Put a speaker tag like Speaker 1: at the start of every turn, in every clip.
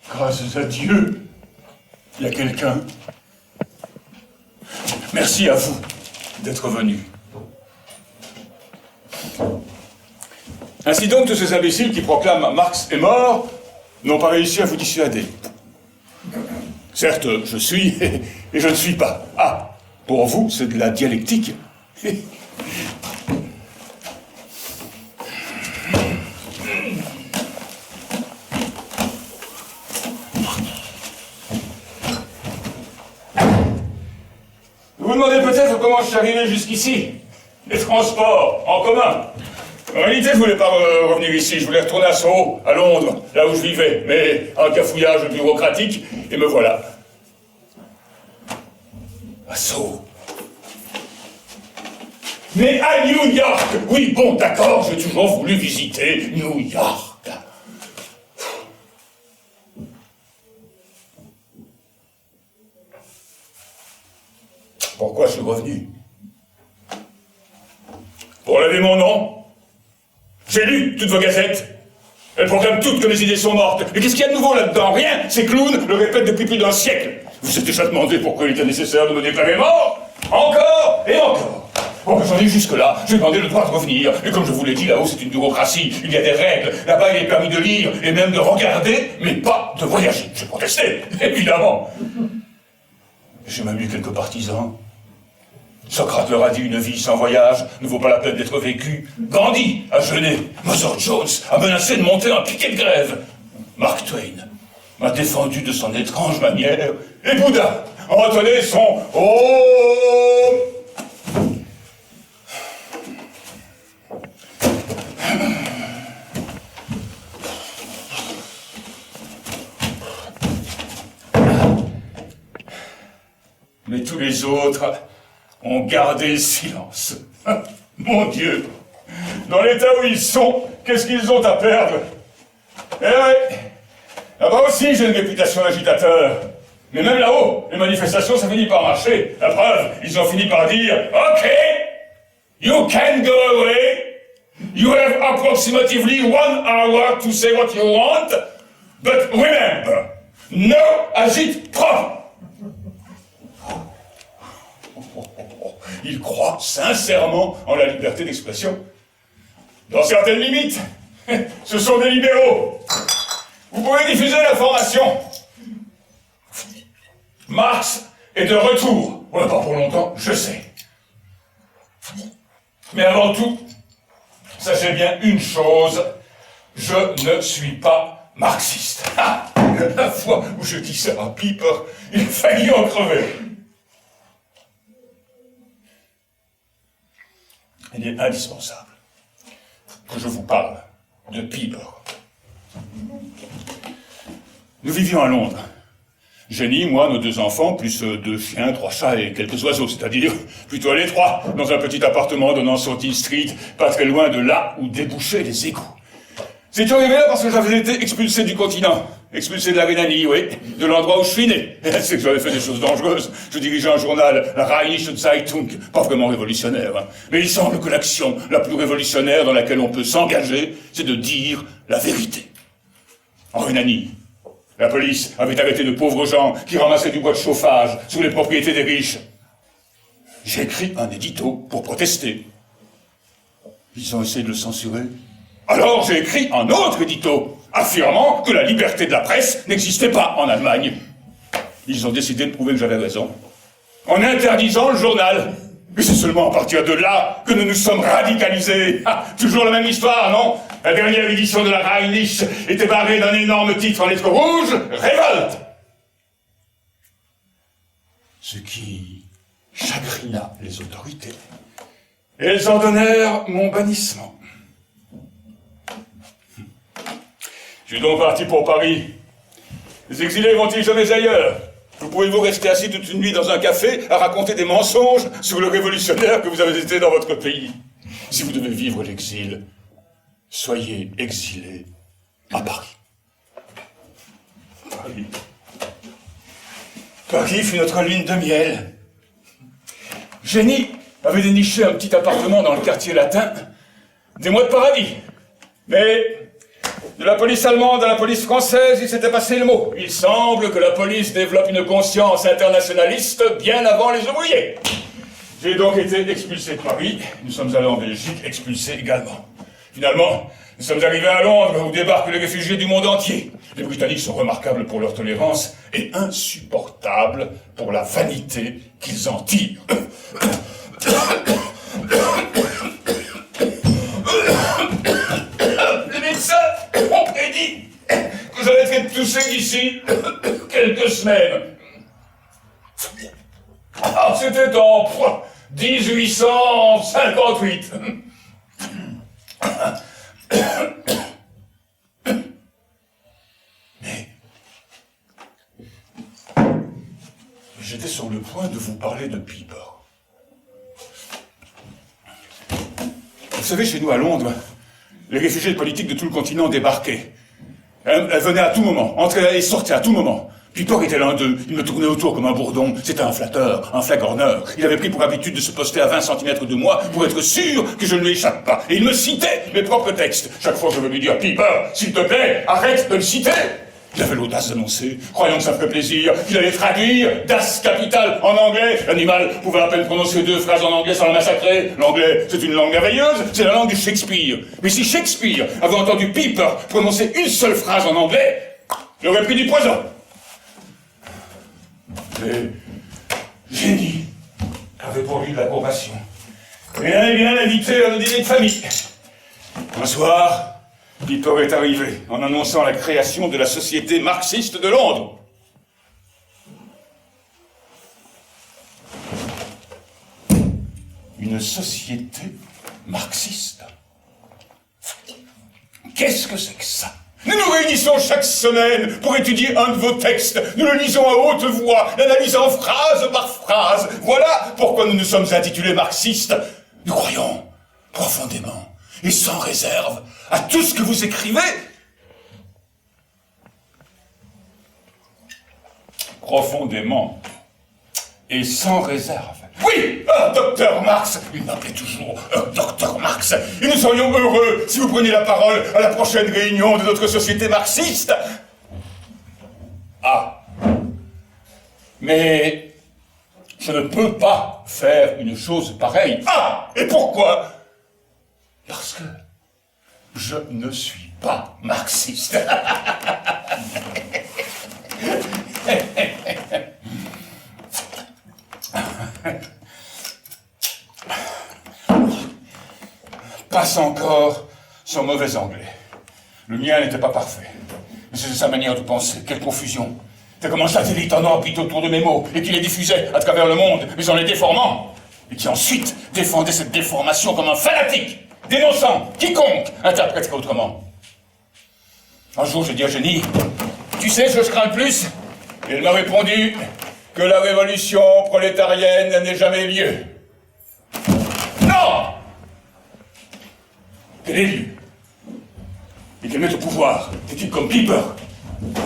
Speaker 1: Grâce à Dieu, il y a quelqu'un. Merci à vous d'être venu. Ainsi donc, tous ces imbéciles qui proclament Marx est mort n'ont pas réussi à vous dissuader. Certes, je suis et je ne suis pas. Ah, pour vous, c'est de la dialectique. Vous vous demandez peut-être comment je suis arrivé jusqu'ici. Les transports en commun. En réalité, je voulais pas revenir ici, je voulais retourner à Soho, à Londres, là où je vivais, mais un cafouillage bureaucratique, et me voilà. À Soho. Mais à New York! Oui, bon, d'accord, j'ai toujours voulu visiter New York. Pourquoi je suis revenu? Pour laver mon nom? J'ai lu toutes vos gazettes. Elles proclament toutes que mes idées sont mortes. Mais qu'est-ce qu'il y a de nouveau là-dedans? Rien. Ces clowns le répètent depuis plus d'un siècle. Vous êtes déjà demandé pourquoi il était nécessaire de me déclarer mort? Encore et encore. Bon, j'en ai jusque-là. J'ai demandé le droit de revenir. Et comme je vous l'ai dit, là-haut, c'est une bureaucratie. Il y a des règles. Là-bas, il est permis de lire et même de regarder, mais pas de voyager. J'ai protesté, évidemment. J'ai même eu quelques partisans. Socrate leur a dit une vie sans voyage ne vaut pas la peine d'être vécue. Gandhi a jeûné. Mother Jones a menacé de monter un piquet de grève. Mark Twain m'a défendu de son étrange manière. Et Bouddha entonnait son « Oh !» Mais tous les autres ont gardé le silence. Mon Dieu! Dans l'état où ils sont, qu'est-ce qu'ils ont à perdre? Eh ouais! Là-bas aussi, j'ai une réputation d'agitateur. Mais même là-haut, les manifestations, ça finit par marcher. La preuve, ils ont fini par dire « OK, you can go away. You have approximately 1 hour to say what you want. But remember, no agite-propre. » Ils croient sincèrement en la liberté d'expression. Dans certaines limites, ce sont des libéraux. Vous pouvez diffuser l'information. Marx est de retour. Ouais, pas pour longtemps, je sais. Mais avant tout, sachez bien une chose, je ne suis pas marxiste. Ah, la fois où je dis ça à Piper, il a failli en crever. Il est indispensable que je vous parle de Piper. Nous vivions à Londres. Jenny, moi, nos 2 enfants, plus 2 chiens, 3 chats et quelques oiseaux, c'est-à-dire plutôt à l'étroit, dans un petit appartement donnant sur Dean Street, pas très loin de là où débouchaient les égouts. C'est arrivé là parce que j'avais été expulsé du continent. Expulsé de la Rhénanie, oui, de l'endroit où je suis né. C'est que j'avais fait des choses dangereuses. Je dirigeais un journal, la Rheinische Zeitung, pas vraiment révolutionnaire. Hein. Mais il semble que l'action la plus révolutionnaire dans laquelle on peut s'engager, c'est de dire la vérité. En Rhénanie, la police avait arrêté de pauvres gens qui ramassaient du bois de chauffage sur les propriétés des riches. J'ai écrit un édito pour protester. Ils ont essayé de le censurer. Alors j'ai écrit un autre édito, affirmant que la liberté de la presse n'existait pas en Allemagne. Ils ont décidé de prouver que j'avais raison, en interdisant le journal. Mais c'est seulement à partir de là que nous nous sommes radicalisés. Ah, toujours la même histoire, non? La dernière édition de la Rheinische était barrée d'un énorme titre en lettres rouges, Révolte. Ce qui chagrina les autorités. Et elles ordonnèrent mon bannissement. Je suis donc parti pour Paris. Les exilés vont-ils jamais ailleurs? Vous pouvez-vous rester assis toute une nuit dans un café à raconter des mensonges sur le révolutionnaire que vous avez été dans votre pays? Si vous devez vivre l'exil, soyez exilé à Paris. Paris. Paris fut notre lune de miel. Jenny avait déniché un petit appartement dans le quartier latin, des mois de paradis. Mais de la police allemande à la police française, il s'était passé le mot. Il semble que la police développe une conscience internationaliste bien avant les ouvriers. J'ai donc été expulsé de Paris. Nous sommes allés en Belgique, expulsés également. Finalement, nous sommes arrivés à Londres où débarquent les réfugiés du monde entier. Les Britanniques sont remarquables pour leur tolérance et insupportables pour la vanité qu'ils en tirent. Les médecins ont prédit que j'allais être toussé d'ici quelques semaines. Ah, c'était en 1858. Mais j'étais sur le point de vous parler de Piper. Vous savez, chez nous à Londres, les réfugiés politiques de tout le continent débarquaient. Elles venaient à tout moment, entraient et sortaient à tout moment. Piper était l'un d'eux. Il me tournait autour comme un bourdon. C'était un flatteur, un flagorneur. Il avait pris pour habitude de se poster à 20 cm de moi pour être sûr que je ne lui échappe pas. Et il me citait mes propres textes. Chaque fois que je veux lui dire « Piper, s'il te plaît, arrête de le citer !» Il avait l'audace d'annoncer, croyant que ça ferait plaisir, qu'il allait traduire Das Kapital en anglais. L'animal pouvait à peine prononcer 2 phrases en anglais sans la massacrer. L'anglais, c'est une langue merveilleuse, c'est la langue de Shakespeare. Mais si Shakespeare avait entendu Piper prononcer une seule phrase en anglais, il aurait pris du poison. Le génie avait pour lui de l'approbation. Et il avait bien invité à un dîner de famille. Un soir, Piper est arrivé en annonçant la création de la Société marxiste de Londres. Une société marxiste. Qu'est-ce que c'est que ça ? Nous nous réunissons chaque semaine pour étudier un de vos textes. Nous le lisons à haute voix, l'analysant phrase par phrase. Voilà pourquoi nous nous sommes intitulés marxistes. Nous croyons profondément et sans réserve à tout ce que vous écrivez. Profondément et sans réserve. Oui, docteur Marx. Il m'appelait toujours docteur Marx. Et nous serions heureux si vous preniez la parole à la prochaine réunion de notre société marxiste. Ah. Mais je ne peux pas faire une chose pareille. Ah. Et pourquoi ? Parce que je ne suis pas marxiste. Passe encore son mauvais anglais. Le mien n'était pas parfait. Mais c'était sa manière de penser. Quelle confusion. C'est comme un satellite en orbite autour de mes mots et qui les diffusait à travers le monde, mais en les déformant. Et qui ensuite défendait cette déformation comme un fanatique, dénonçant quiconque interpréterait autrement. Un jour, j'ai dit à Jenny, tu sais ce que je crains le plus ? Et elle m'a répondu que la révolution prolétarienne n'ait jamais lieu. Non ! Qu'elle ait lieu. Et qu'elle mette au pouvoir des types comme Piper,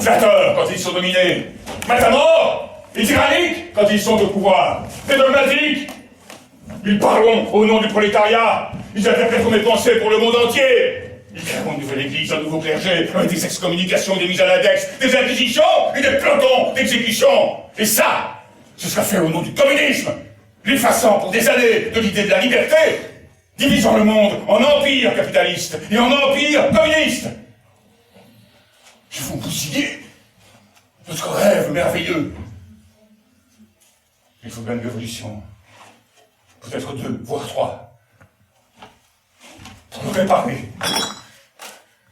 Speaker 1: flatteurs quand ils sont dominés, matamores et tyranniques quand ils sont au pouvoir, et dogmatiques. Ils parleront au nom du prolétariat, ils interpréteront mes pensées pour le monde entier. Ils créeront une nouvelle église, un nouveau clergé, avec des excommunications, des mises à l'index, des inquisitions et des pelotons d'exécution. Et ça, ce sera fait au nom du communisme, l'effaçant pour des années de l'idée de la liberté, divisant le monde en empire capitaliste et en empire communiste. Ils vont bousiller notre rêve merveilleux. Il faut bien une révolution, peut-être 2, voire 3, pour nous réparer.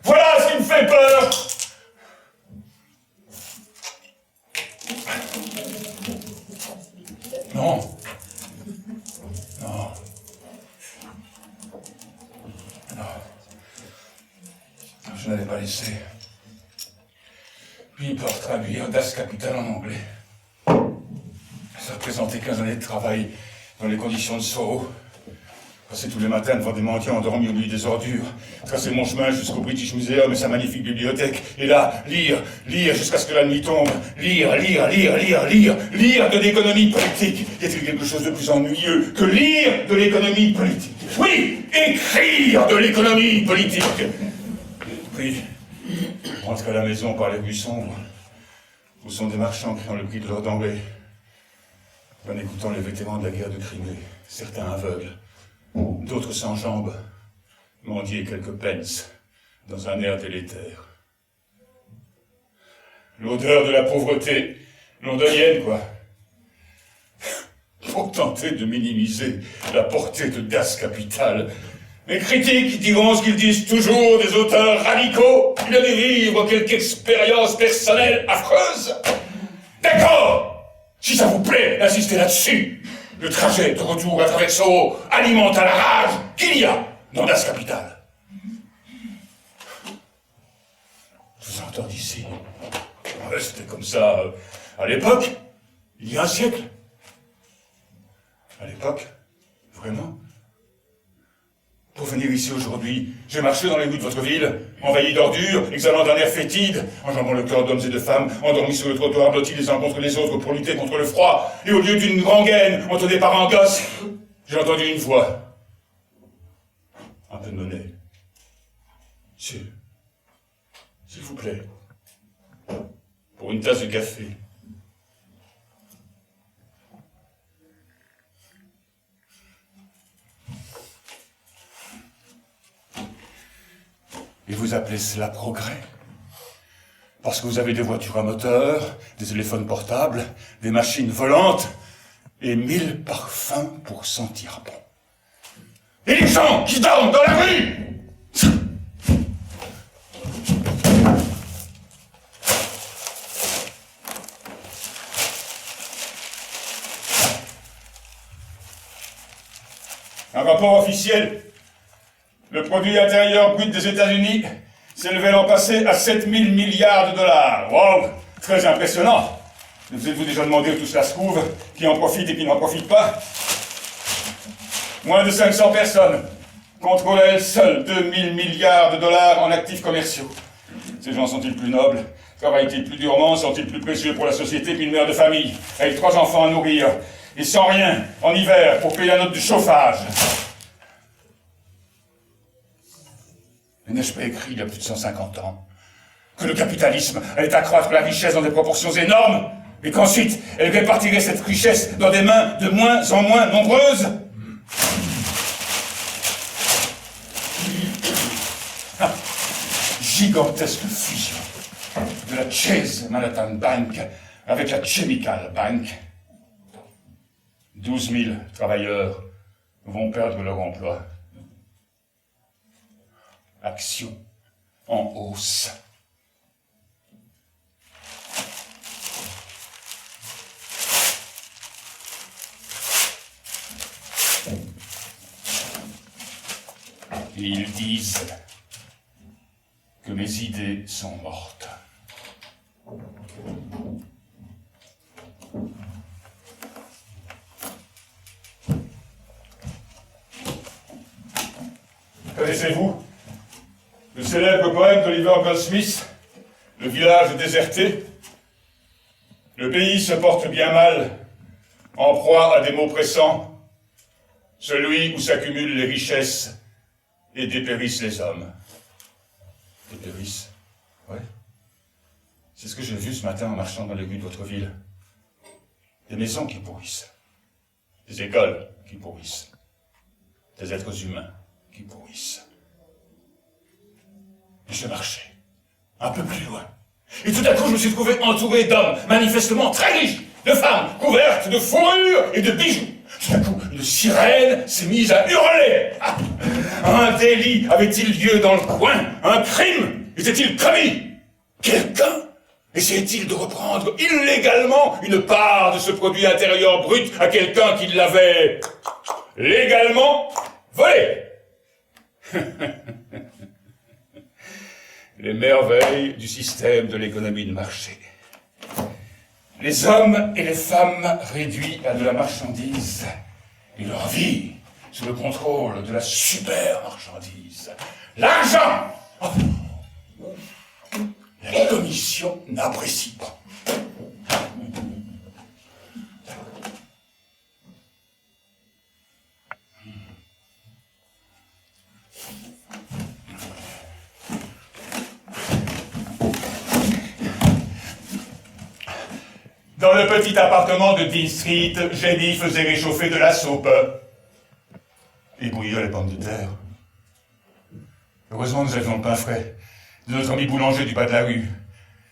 Speaker 1: Voilà ce qui me fait peur. Non. Non. Non. Je n'allais pas laisser Piper traduire Das Kapital en anglais. Ça représentait 15 années de travail dans les conditions de Soro. Passer tous les matins devant des mendiants endormis au milieu des ordures, tracer mon chemin jusqu'au British Museum et sa magnifique bibliothèque, et là, lire jusqu'à ce que la nuit tombe, lire de l'économie politique. Y a-t-il quelque chose de plus ennuyeux que lire de l'économie politique? Oui, écrire de l'économie politique. Puis, rentrer à la maison par les rues sombres, où sont des marchands criant le prix de leur denrée, en écoutant les vétérans de la guerre de Crimée, certains aveugles, d'autres sans jambes, mendier quelques pence dans un air délétère. L'odeur de la pauvreté londonienne, quoi. Pour tenter de minimiser la portée de Das Kapital, les critiques diront ce qu'ils disent toujours des auteurs radicaux, qui viennent vivre quelque expérience personnelle affreuse. D'accord! Si ça vous plaît, insistez là-dessus. Le trajet de retour à travers Soho alimente à la rage qu'il y a dans Das Kapital. Je vous entends d'ici. Ouais, c'était comme ça à l'époque, il y a un siècle. À l'époque, vraiment. Pour venir ici aujourd'hui, j'ai marché dans les rues de votre ville, envahi d'ordures, exhalant d'un air fétide, enjambant le corps d'hommes et de femmes, endormis sur le trottoir, blottis les uns contre les autres pour lutter contre le froid, et au lieu d'une rengaine entonnée par un gosse, j'ai entendu une voix. Un peu de monnaie. Monsieur, s'il vous plaît, pour une tasse de café. Et vous appelez cela progrès? Parce que vous avez des voitures à moteur, des téléphones portables, des machines volantes, et 1000 parfums pour sentir bon. Et les gens qui dorment dans la rue! Un rapport officiel. Le produit intérieur brut des États-Unis s'élevait l'an passé à 7000 milliards de dollars. Wow, très impressionnant. Vous êtes-vous déjà demandé où tout cela se trouve, qui en profite et qui n'en profite pas? Moins de 500 personnes contrôlent à elles seules 2000 milliards de dollars en actifs commerciaux. Ces gens sont-ils plus nobles? Travaillent-ils plus durement? Sont-ils plus précieux pour la société qu'une mère de famille, avec 3 enfants à nourrir, et sans rien, en hiver, pour payer la note du chauffage? Mais n'ai-je pas écrit il y a plus de 150 ans que le capitalisme allait accroître la richesse dans des proportions énormes, et qu'ensuite elle répartirait cette richesse dans des mains de moins en moins nombreuses? Gigantesque fusion de la Chase Manhattan Bank avec la Chemical Bank. 12 000 travailleurs vont perdre leur emploi. Action en hausse. Et ils disent que mes idées sont mortes. Connaissez-vous le célèbre poème d'Oliver Goldsmith, Le village déserté? Le pays se porte bien mal, en proie à des maux pressants, celui où s'accumulent les richesses et dépérissent les hommes. Dépérissent? Ouais. C'est ce que j'ai vu ce matin en marchant dans les rues de votre ville. Des maisons qui pourrissent, des écoles qui pourrissent, des êtres humains qui pourrissent. Et je marchais, un peu plus loin. Et tout à coup, je me suis trouvé entouré d'hommes manifestement très riches, de femmes couvertes de fourrures et de bijoux. Tout à coup, une sirène s'est mise à hurler. Ah, un délit avait-il lieu dans le coin? Un crime était-il commis? Quelqu'un essayait-il de reprendre illégalement une part de ce produit intérieur brut à quelqu'un qui l'avait légalement volé? Les merveilles du système de l'économie de marché. Les hommes et les femmes réduits à de la marchandise, et leur vie sous le contrôle de la super marchandise. L'argent! La commission n'apprécie pas. Dans le petit appartement de Dean Street, Jenny faisait réchauffer de la soupe et bouillir les pommes de terre. Heureusement, nous avions le pain frais de notre ami boulanger du bas de la rue.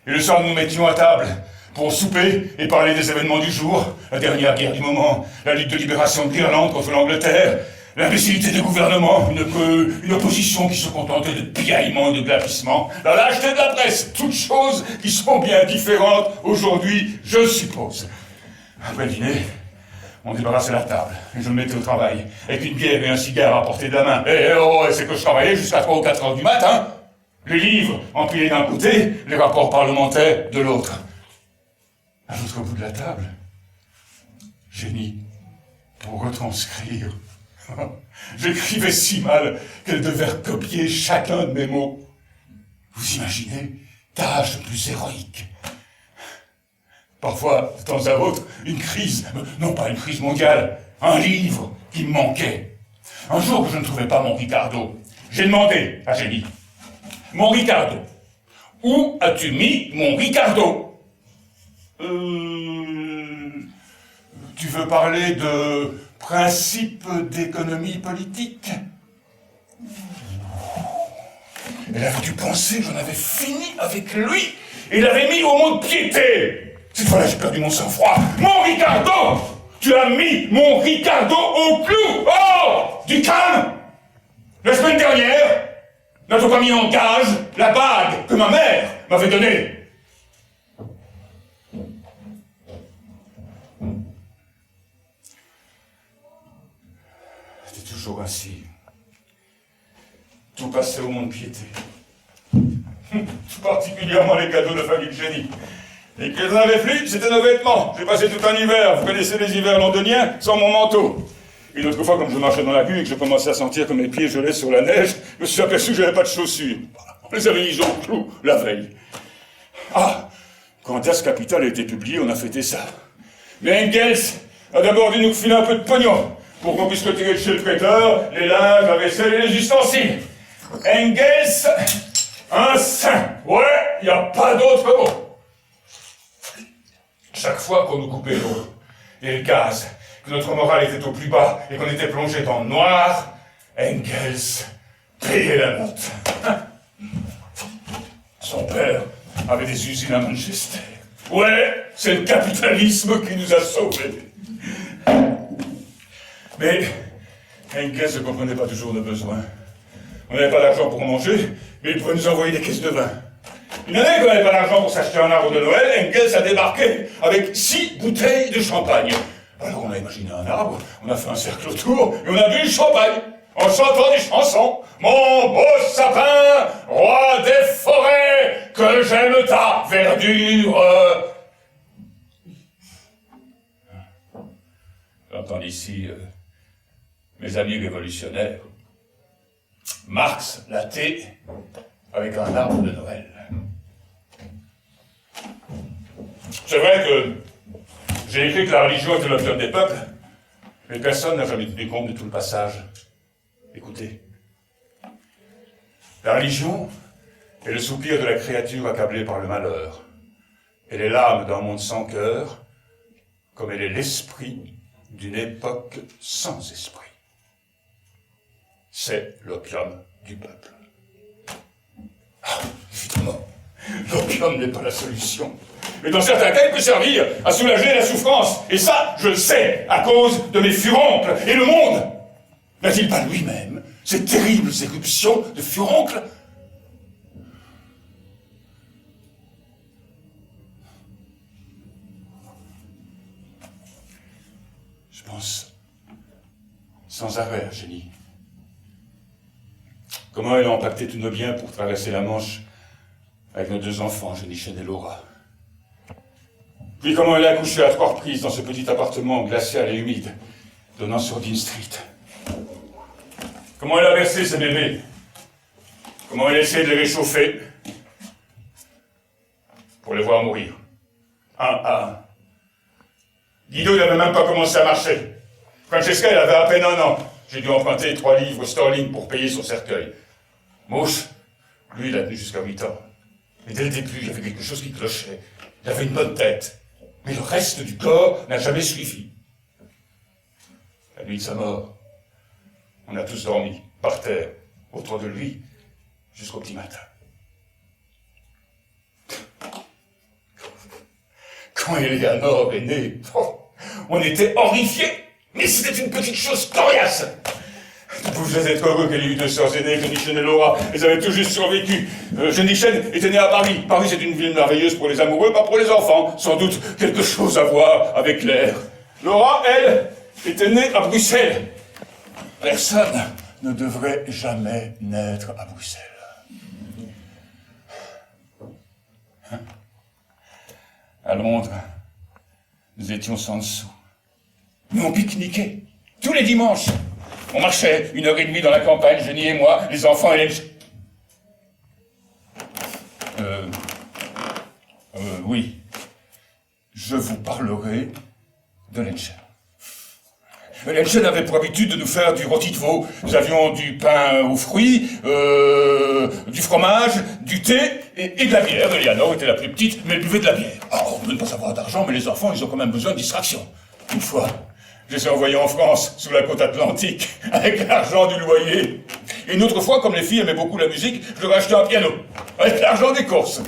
Speaker 1: Et le soir, nous nous mettions à table pour souper et parler des événements du jour, la dernière guerre du moment, la lutte de libération de l'Irlande contre l'Angleterre, l'imbécilité du gouvernement, une opposition qui se contentait de piaillements et de glapissements, la lâcheté de la presse, toutes choses qui sont bien différentes aujourd'hui, je suppose. Après le dîner, on débarrassait la table, et je me mettais au travail, avec une bière et un cigare à portée de la main. Et c'est que je travaillais jusqu'à 3 ou 4 heures du matin. Les livres empilés d'un côté, les rapports parlementaires de l'autre. À l'autre bout de la table, Jenny, pour retranscrire. J'écrivais si mal qu'elle devait recopier chacun de mes mots. Vous imaginez, tâche plus héroïque. Parfois, de temps à autre, une crise, non pas une crise mondiale, un livre qui me manquait. Un jour que je ne trouvais pas mon Ricardo, j'ai demandé à Jenny, mon Ricardo, où as-tu mis mon Ricardo? Tu veux parler de principe d'économie politique? Elle avait dû penser que j'en avais fini avec lui et l'avait mis au mot de piété. Cette fois-là, j'ai perdu mon sang-froid. Mon Ricardo! Tu as mis mon Ricardo au clou! Oh! Du calme! La semaine dernière, n'a-t-on pas mis en gage la bague que ma mère m'avait donnée? C'était toujours ainsi. Tout passait au mot de piété. Tout particulièrement les cadeaux de famille de Jenny. Et qu'ils n'en avaient plus, c'était nos vêtements. J'ai passé tout un hiver, vous connaissez les hivers londoniens, sans mon manteau. Une autre fois, comme je marchais dans la rue et que je commençais à sentir que mes pieds gelaient sur la neige, je me suis aperçu que je n'avais pas de chaussures. On les avait mis au clou la veille. Ah, quand Das Kapital a été publié, on a fêté ça. Mais Engels a d'abord dû nous filer un peu de pognon pour qu'on puisse retirer de chez le prêteur les linges, la vaisselle et les ustensiles. Engels, un saint. Ouais, il n'y a pas d'autre mot. Chaque fois qu'on nous coupait l'eau et le gaz, que notre morale était au plus bas et qu'on était plongé dans le noir, Engels payait la note. Son père avait des usines à Manchester. Ouais, c'est le capitalisme qui nous a sauvés. Mais Engels ne comprenait pas toujours nos besoins. On n'avait pas d'argent pour manger, mais il pouvait nous envoyer des caisses de vin. Une année qu'on n'avait pas d'argent pour s'acheter un arbre de Noël, Engels a débarqué avec 6 bouteilles de champagne. Alors on a imaginé un arbre, on a fait un cercle autour, et on a bu le champagne, en chantant des chansons. Mon beau sapin, roi des forêts, que j'aime ta verdure. J'entends ici mes amis révolutionnaires. Marx, l'athée, avec un arbre de Noël. C'est vrai que j'ai écrit que la religion était l'opium des peuples, mais personne n'a jamais tenu compte de tout le passage. Écoutez. La religion est le soupir de la créature accablée par le malheur. Elle est l'âme d'un monde sans cœur, comme elle est l'esprit d'une époque sans esprit. C'est l'opium du peuple. Ah, évidemment, l'opium n'est pas la solution. Mais dans certains cas, il peut servir à soulager la souffrance. Et ça, je le sais, à cause de mes furoncles. Et le monde n'a-t-il pas lui-même ces terribles éruptions de furoncles? Je pense sans arrêt à Jenny. Comment elle a empaqueté tous nos biens pour traverser la Manche avec nos 2 enfants, Jenny Chen et Laura. Puis comment elle a accouché à 3 reprises dans ce petit appartement glacial et humide, donnant sur Dean Street. Comment elle a versé ses bébés? Comment elle essaie de les réchauffer? Pour les voir mourir. Un à un. Guido n'avait même pas commencé à marcher. Francesca, elle avait à peine 1 an. J'ai dû emprunter 3 livres sterling pour payer son cercueil. Mouche, lui, il a tenu jusqu'à 8 ans. Mais dès le début, il y avait quelque chose qui clochait. Il avait une bonne tête. Mais le reste du corps n'a jamais suivi. La nuit de sa mort, on a tous dormi, par terre, autour de lui, jusqu'au petit matin. Quand Eleanor est née, on était horrifiés. Mais c'était une petite chose coriace. Vous devez être heureux qu'elle ait eu 2 sœurs aînées, Genichen et Laura. Elles avaient tout juste survécu. Genichen était née à Paris. Paris, c'est une ville merveilleuse pour les amoureux, pas pour les enfants. Sans doute quelque chose à voir avec l'air. Laura, elle, était née à Bruxelles. Personne ne devrait jamais naître à Bruxelles. À Londres, nous étions sans dessous. Mais on pique-niquait, tous les dimanches. On marchait 1h30 dans la campagne, Jenny et moi, les enfants et les... Oui. Je vous parlerai de Lenchen. Lenchen avait pour habitude de nous faire du rôti de veau. Nous avions du pain aux fruits, du fromage, du thé et de la bière. Eleanor était la plus petite, mais elle buvait de la bière. Oh, on ne peut pas avoir d'argent, mais les enfants, ils ont quand même besoin de distraction. Une fois, je les ai envoyés en France, sous la côte atlantique, avec l'argent du loyer. Et une autre fois, comme les filles aimaient beaucoup la musique, je leur ai acheté un piano, avec l'argent des courses.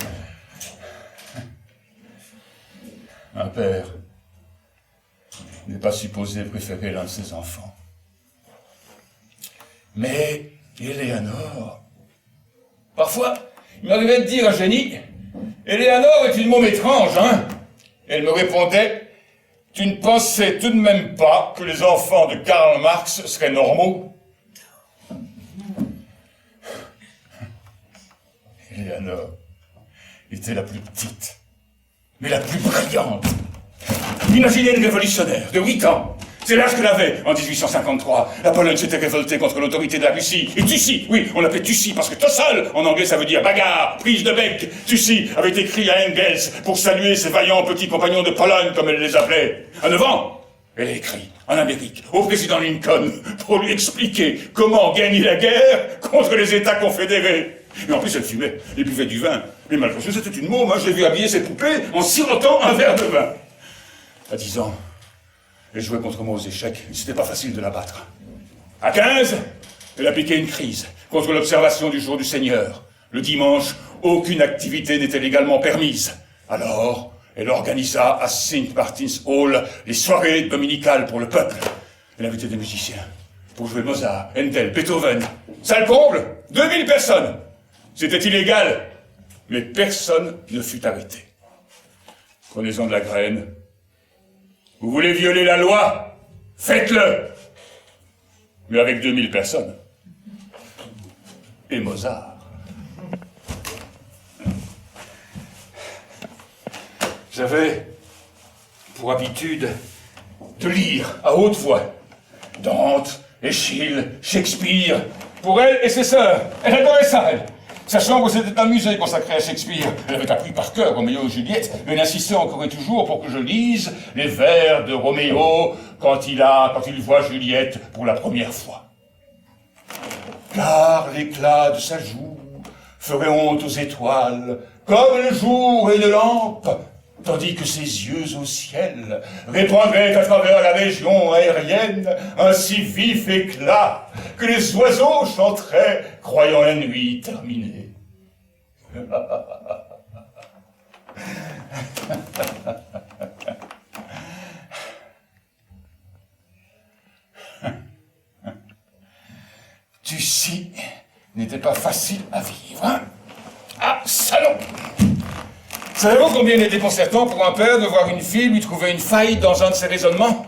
Speaker 1: Un père n'est pas supposé préférer l'un de ses enfants. Mais Eleanor... Parfois, il m'arrivait de dire à Jenny, « Eleanor est une môme étrange, hein ?» Elle me répondait, « Tu ne pensais tout de même pas que les enfants de Karl Marx seraient normaux ?» Eleanor était la plus petite, mais la plus brillante. Imaginez une révolutionnaire de 8 ans. C'est l'âge qu'elle avait en 1853. La Pologne s'était révoltée contre l'autorité de la Russie. Et Tussi, oui, on l'appelait Tussi parce que Tossal, en anglais, ça veut dire bagarre, prise de bec. Tussi avait écrit à Engels pour saluer ses vaillants petits compagnons de Pologne, comme elle les appelait. À 9 ans, elle a écrit en Amérique au président Lincoln pour lui expliquer comment gagner la guerre contre les États confédérés. Mais en plus, elle fumait et buvait du vin. Mais malgré tout, c'était une môme. Je l'ai vu habiller ses poupées en sirotant un verre de vin. À 10 ans, elle jouait contre moi aux échecs. C'était pas facile de la battre. À 15, elle a piqué une crise contre l'observation du jour du Seigneur. Le dimanche, aucune activité n'était légalement permise. Alors, elle organisa à St. Martin's Hall les soirées dominicales pour le peuple. Elle invitait des musiciens pour jouer Mozart, Handel, Beethoven. Salle comble, 2000 personnes. C'était illégal, mais personne ne fut arrêté. Prenez-en de la graine. Vous voulez violer la loi? Faites-le! Mais avec 2000 personnes. Et Mozart. J'avais pour habitude de lire à haute voix Dante, Eschyle, Shakespeare, pour elle et ses sœurs. Elle adorait ça, elle. Sa chambre, c'était un musée consacré à Shakespeare. Elle avait appris par cœur Roméo et Juliette, mais elle insistait encore et toujours pour que je lise les vers de Roméo quand il voit Juliette pour la première fois. Car l'éclat de sa joue ferait honte aux étoiles, comme le jour et une lampe, tandis que ses yeux au ciel répandraient à travers la région aérienne un si vif éclat que les oiseaux chanteraient, croyant la nuit terminée. Tussi n'était pas facile à vivre, hein? Ah, salaud! Savez-vous combien il est déconcertant pour un père de voir une fille lui trouver une faille dans un de ses raisonnements?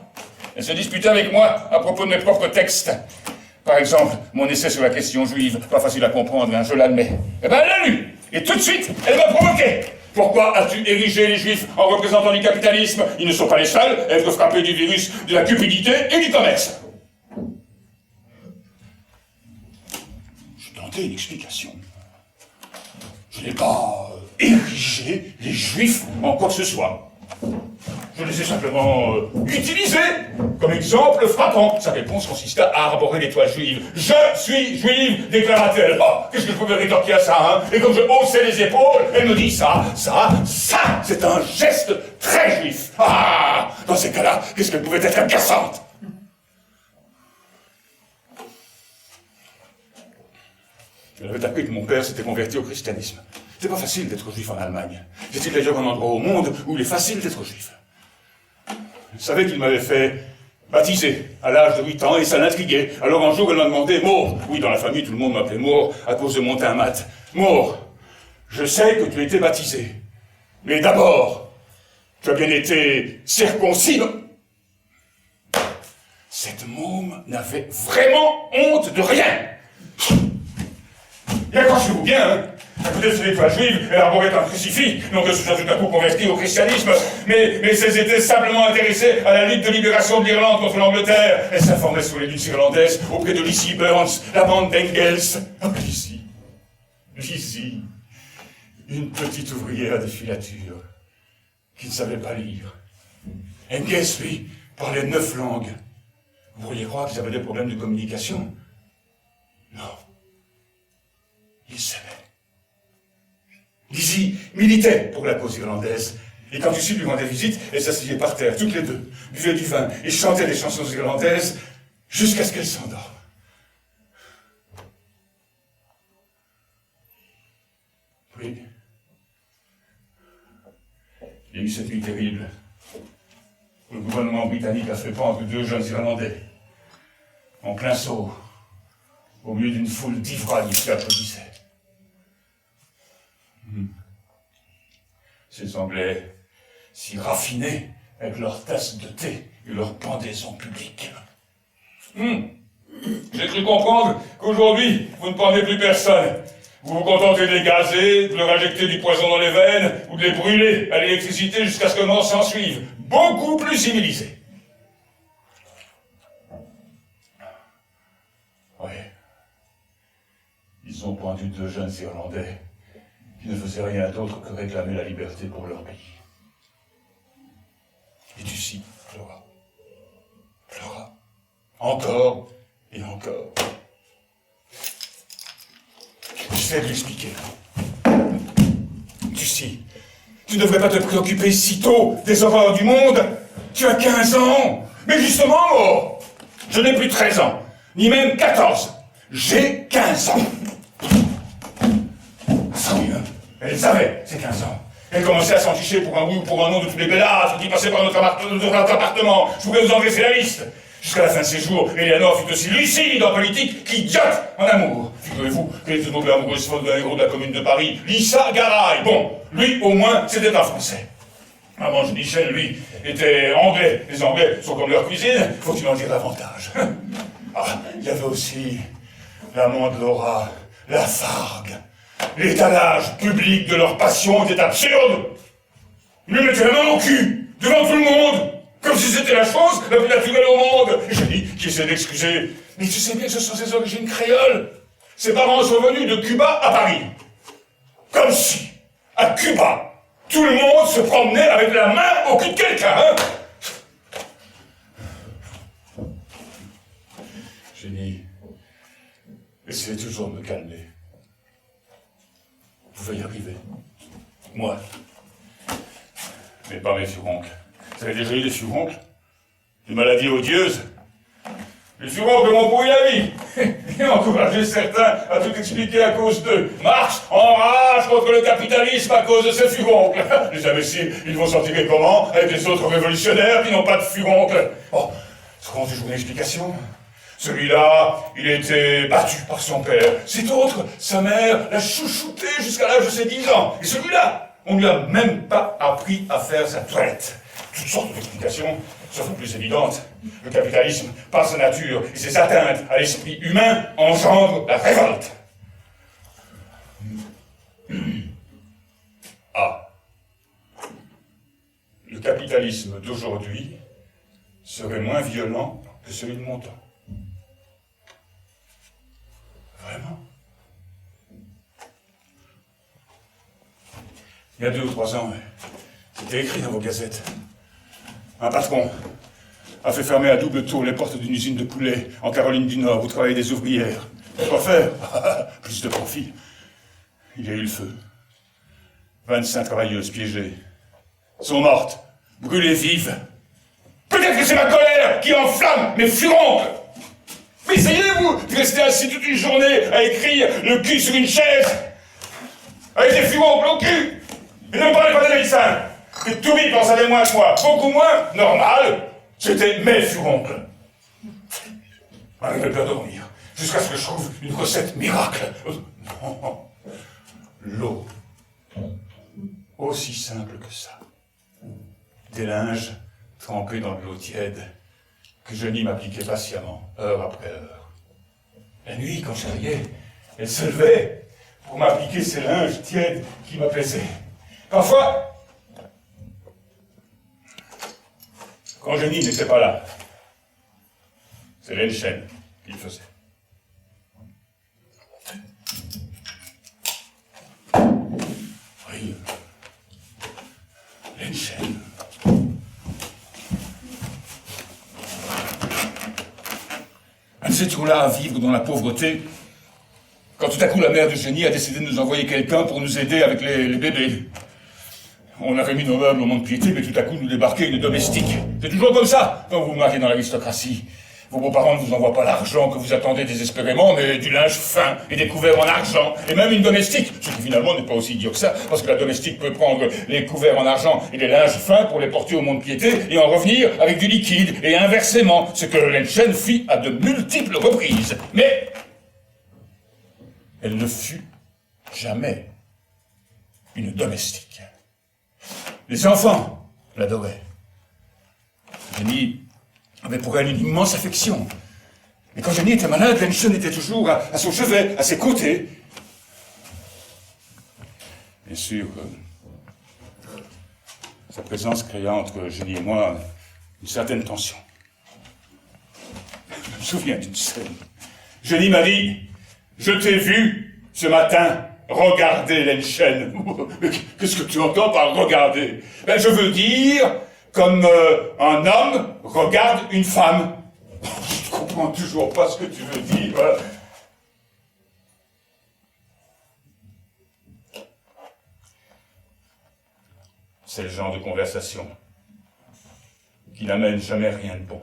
Speaker 1: Elle se disputait avec moi à propos de mes propres textes. Par exemple, mon essai sur la question juive, pas facile à comprendre, hein, je l'admets. Eh ben, elle l'a lu, et tout de suite, elle m'a provoqué. Pourquoi as-tu érigé les juifs en représentants du capitalisme? Ils ne sont pas les seuls à être frappés du virus de la cupidité et du commerce. tenter une explication. Je n'ai pas érigé les Juifs en quoi que ce soit. Je les ai simplement utilisés comme exemple frappant. Sa réponse consista à arborer l'étoile juive. « Je suis juive !» déclara-t-elle. Oh, qu'est-ce que je pouvais rétorquer à ça, hein? Et comme je haussais les épaules, elle me dit ça, c'est un geste très juif. Ah, dans ces cas-là, qu'est-ce qu'elle pouvait être agaçante? Elle avait appris que mon père s'était converti au christianisme. C'est pas facile d'être juif en Allemagne. C'est-il d'ailleurs un endroit au monde où il est facile d'être juif? Je savais qu'il m'avait fait baptiser à l'âge de 8 ans et ça l'intriguait. Alors un jour, elle m'a demandé, Maure, oui, dans la famille, tout le monde m'appelait Maure à cause de mon teint mat. Maure, je sais que tu étais baptisé. Mais d'abord, tu as bien été circoncis. Cette môme n'avait vraiment honte de rien. Et accrochez-vous bien, hein. À côté de ces étoiles juives, elle arborait un crucifix, non que ce soit tout à coup converti au christianisme, mais elles étaient simplement intéressées à la lutte de libération de l'Irlande contre l'Angleterre. Elles s'informaient sur les luttes irlandaises auprès de Lizzie Burns, la bande d'Engels. Ah, Lizzie, une petite ouvrière de filature, qui ne savait pas lire. Engels, lui, parlait 9 langues. Vous pourriez croire qu'ils avaient des problèmes de communication? Non. Ils s'aimaient. Lizzie militait pour la cause irlandaise. Et quand Lucie lui rendait visite, elles s'asseyaient par terre, toutes les deux, buvaient du vin et chantaient des chansons irlandaises jusqu'à ce qu'elles s'endorment. Oui. Il y a eu cette nuit terrible. Le gouvernement britannique a fait pendre 2 jeunes Irlandais, en plein saut, au milieu d'une foule d'ivrognes qui applaudissaient. Ces Anglais, si raffinés avec leurs tasses de thé et leurs pendaisons publiques. J'ai cru comprendre qu'aujourd'hui, vous ne pendez plus personne. Vous vous contentez de les gazer, de leur injecter du poison dans les veines, ou de les brûler à l'électricité jusqu'à ce que mort s'en suive. Beaucoup plus civilisé. Oui. Ils ont pendu 2 jeunes Irlandais qui ne faisaient rien d'autre que réclamer la liberté pour leur pays. Et Lucie pleura, encore et encore. J'essaie de lui expliquer. Lucie, tu ne devrais pas te préoccuper si tôt des horreurs du monde. Tu as 15 ans. Mais justement, Maure, je n'ai plus 13 ans, ni même 14. J'ai 15 ans. Elle savait, ces 15 ans. Elle commençait à s'en ficher pour un oui ou pour un non de tous les bellâtres qui passaient par notre appartement. Je pouvais vous en dresser la liste. Jusqu'à la fin de ses jours, Eleanor fut aussi lucide en politique qu'idiote en amour. Figurez-vous qu'elle était donc l'amoureuse folle d'un héros de la commune de Paris, Lisa Garay. Bon, lui, au moins, c'était un Français. Maman Michel, lui, était anglais. Les Anglais sont comme leur cuisine, faut-il en dire davantage. Ah, il y avait aussi l'amant de Laura, la Fargue. L'étalage public de leur passion était absurde. Ils lui mettaient la main au cul, devant tout le monde, comme si c'était la chose la plus naturelle au monde. Et je dis, qui essaie d'excuser, mais tu sais bien que ce sont ses origines créoles. Ses parents sont venus de Cuba à Paris. Comme si, à Cuba, tout le monde se promenait avec la main au cul de quelqu'un, hein. Génie, essayez toujours de me calmer. Vous pouvez y arriver. Moi. Mais pas mes furoncles. Vous avez déjà eu des furoncles? Des maladies odieuses? Les furoncles m'ont pourri la vie. Et encouragé certains à tout expliquer à cause d'eux. Marx enrage contre le capitalisme à cause de ses furoncles. Les imbéciles, ils vont s'en tirer comment? Avec les autres révolutionnaires qui n'ont pas de furoncles. Oh, ce qu'on toujours une explication. Celui-là, il était battu par son père. Cet autre, sa mère, l'a chouchouté jusqu'à l'âge de ses 10 ans. Et celui-là, on ne lui a même pas appris à faire sa toilette. Toutes sortes d'explications, sauf la plus évidente. Le capitalisme, par sa nature et ses atteintes à l'esprit humain, engendre la révolte. Ah. Le capitalisme d'aujourd'hui serait moins violent que celui de mon temps. Vraiment? Il y a 2 ou 3 ans, c'était écrit dans vos gazettes. Un patron a fait fermer à double tour les portes d'une usine de poulet en Caroline du Nord où travaillaient des ouvrières. Quoi faire? Plus de profit. Il y a eu le feu. 25 travailleuses piégées. Sont mortes, brûlées vives. Peut-être que c'est ma colère qui enflamme mes furoncles. Mais essayez-vous de rester assis toute une journée à écrire le cul sur une chaise avec des furoncles au cul. Et ne me parlez pas des médecins. Que Toumi en savait moins que moi, beaucoup moins, normal. C'était mes furoncles. J'arrivais plus à dormir, jusqu'à ce que je trouve une recette miracle. Non. L'eau. Aussi simple que ça. Des linges trempés dans de l'eau tiède, que Jenny m'appliquait patiemment, heure après heure. La nuit, quand je riais, elle se levait pour m'appliquer ces linges tièdes qui m'apaisaient. Parfois, quand Jenny n'était pas là, c'est l'Enchen qui le faisait. Oui, l'Enchen. Nous étions là à vivre dans la pauvreté, quand tout à coup la mère de Jenny a décidé de nous envoyer quelqu'un pour nous aider avec les bébés. On avait mis nos meubles au mont-de-piété, mais tout à coup nous débarquait une domestique. C'est toujours comme ça quand vous vous mariez dans l'aristocratie. Vos beaux-parents ne vous envoient pas l'argent que vous attendez désespérément, mais du linge fin et des couverts en argent, et même une domestique, ce qui finalement n'est pas aussi idiot que ça, parce que la domestique peut prendre les couverts en argent et les linges fins pour les porter au mont-de-piété et en revenir avec du liquide, et inversement, ce que l'Enchen fit à de multiples reprises. Mais elle ne fut jamais une domestique. Les enfants l'adoraient. Jenny avait pour elle une immense affection. Et quand Jenny était malade, l'Enchen était toujours à son chevet, à ses côtés. Bien sûr, sa présence créa entre Jenny et moi une certaine tension. Je me souviens d'une scène. Jenny m'a dit « Je t'ai vu ce matin regarder l'Enchen. » Qu'est-ce que tu entends par « regarder » ? Ben, je veux dire, comme un homme regarde une femme. Je ne comprends toujours pas ce que tu veux dire. C'est le genre de conversation qui n'amène jamais rien de bon.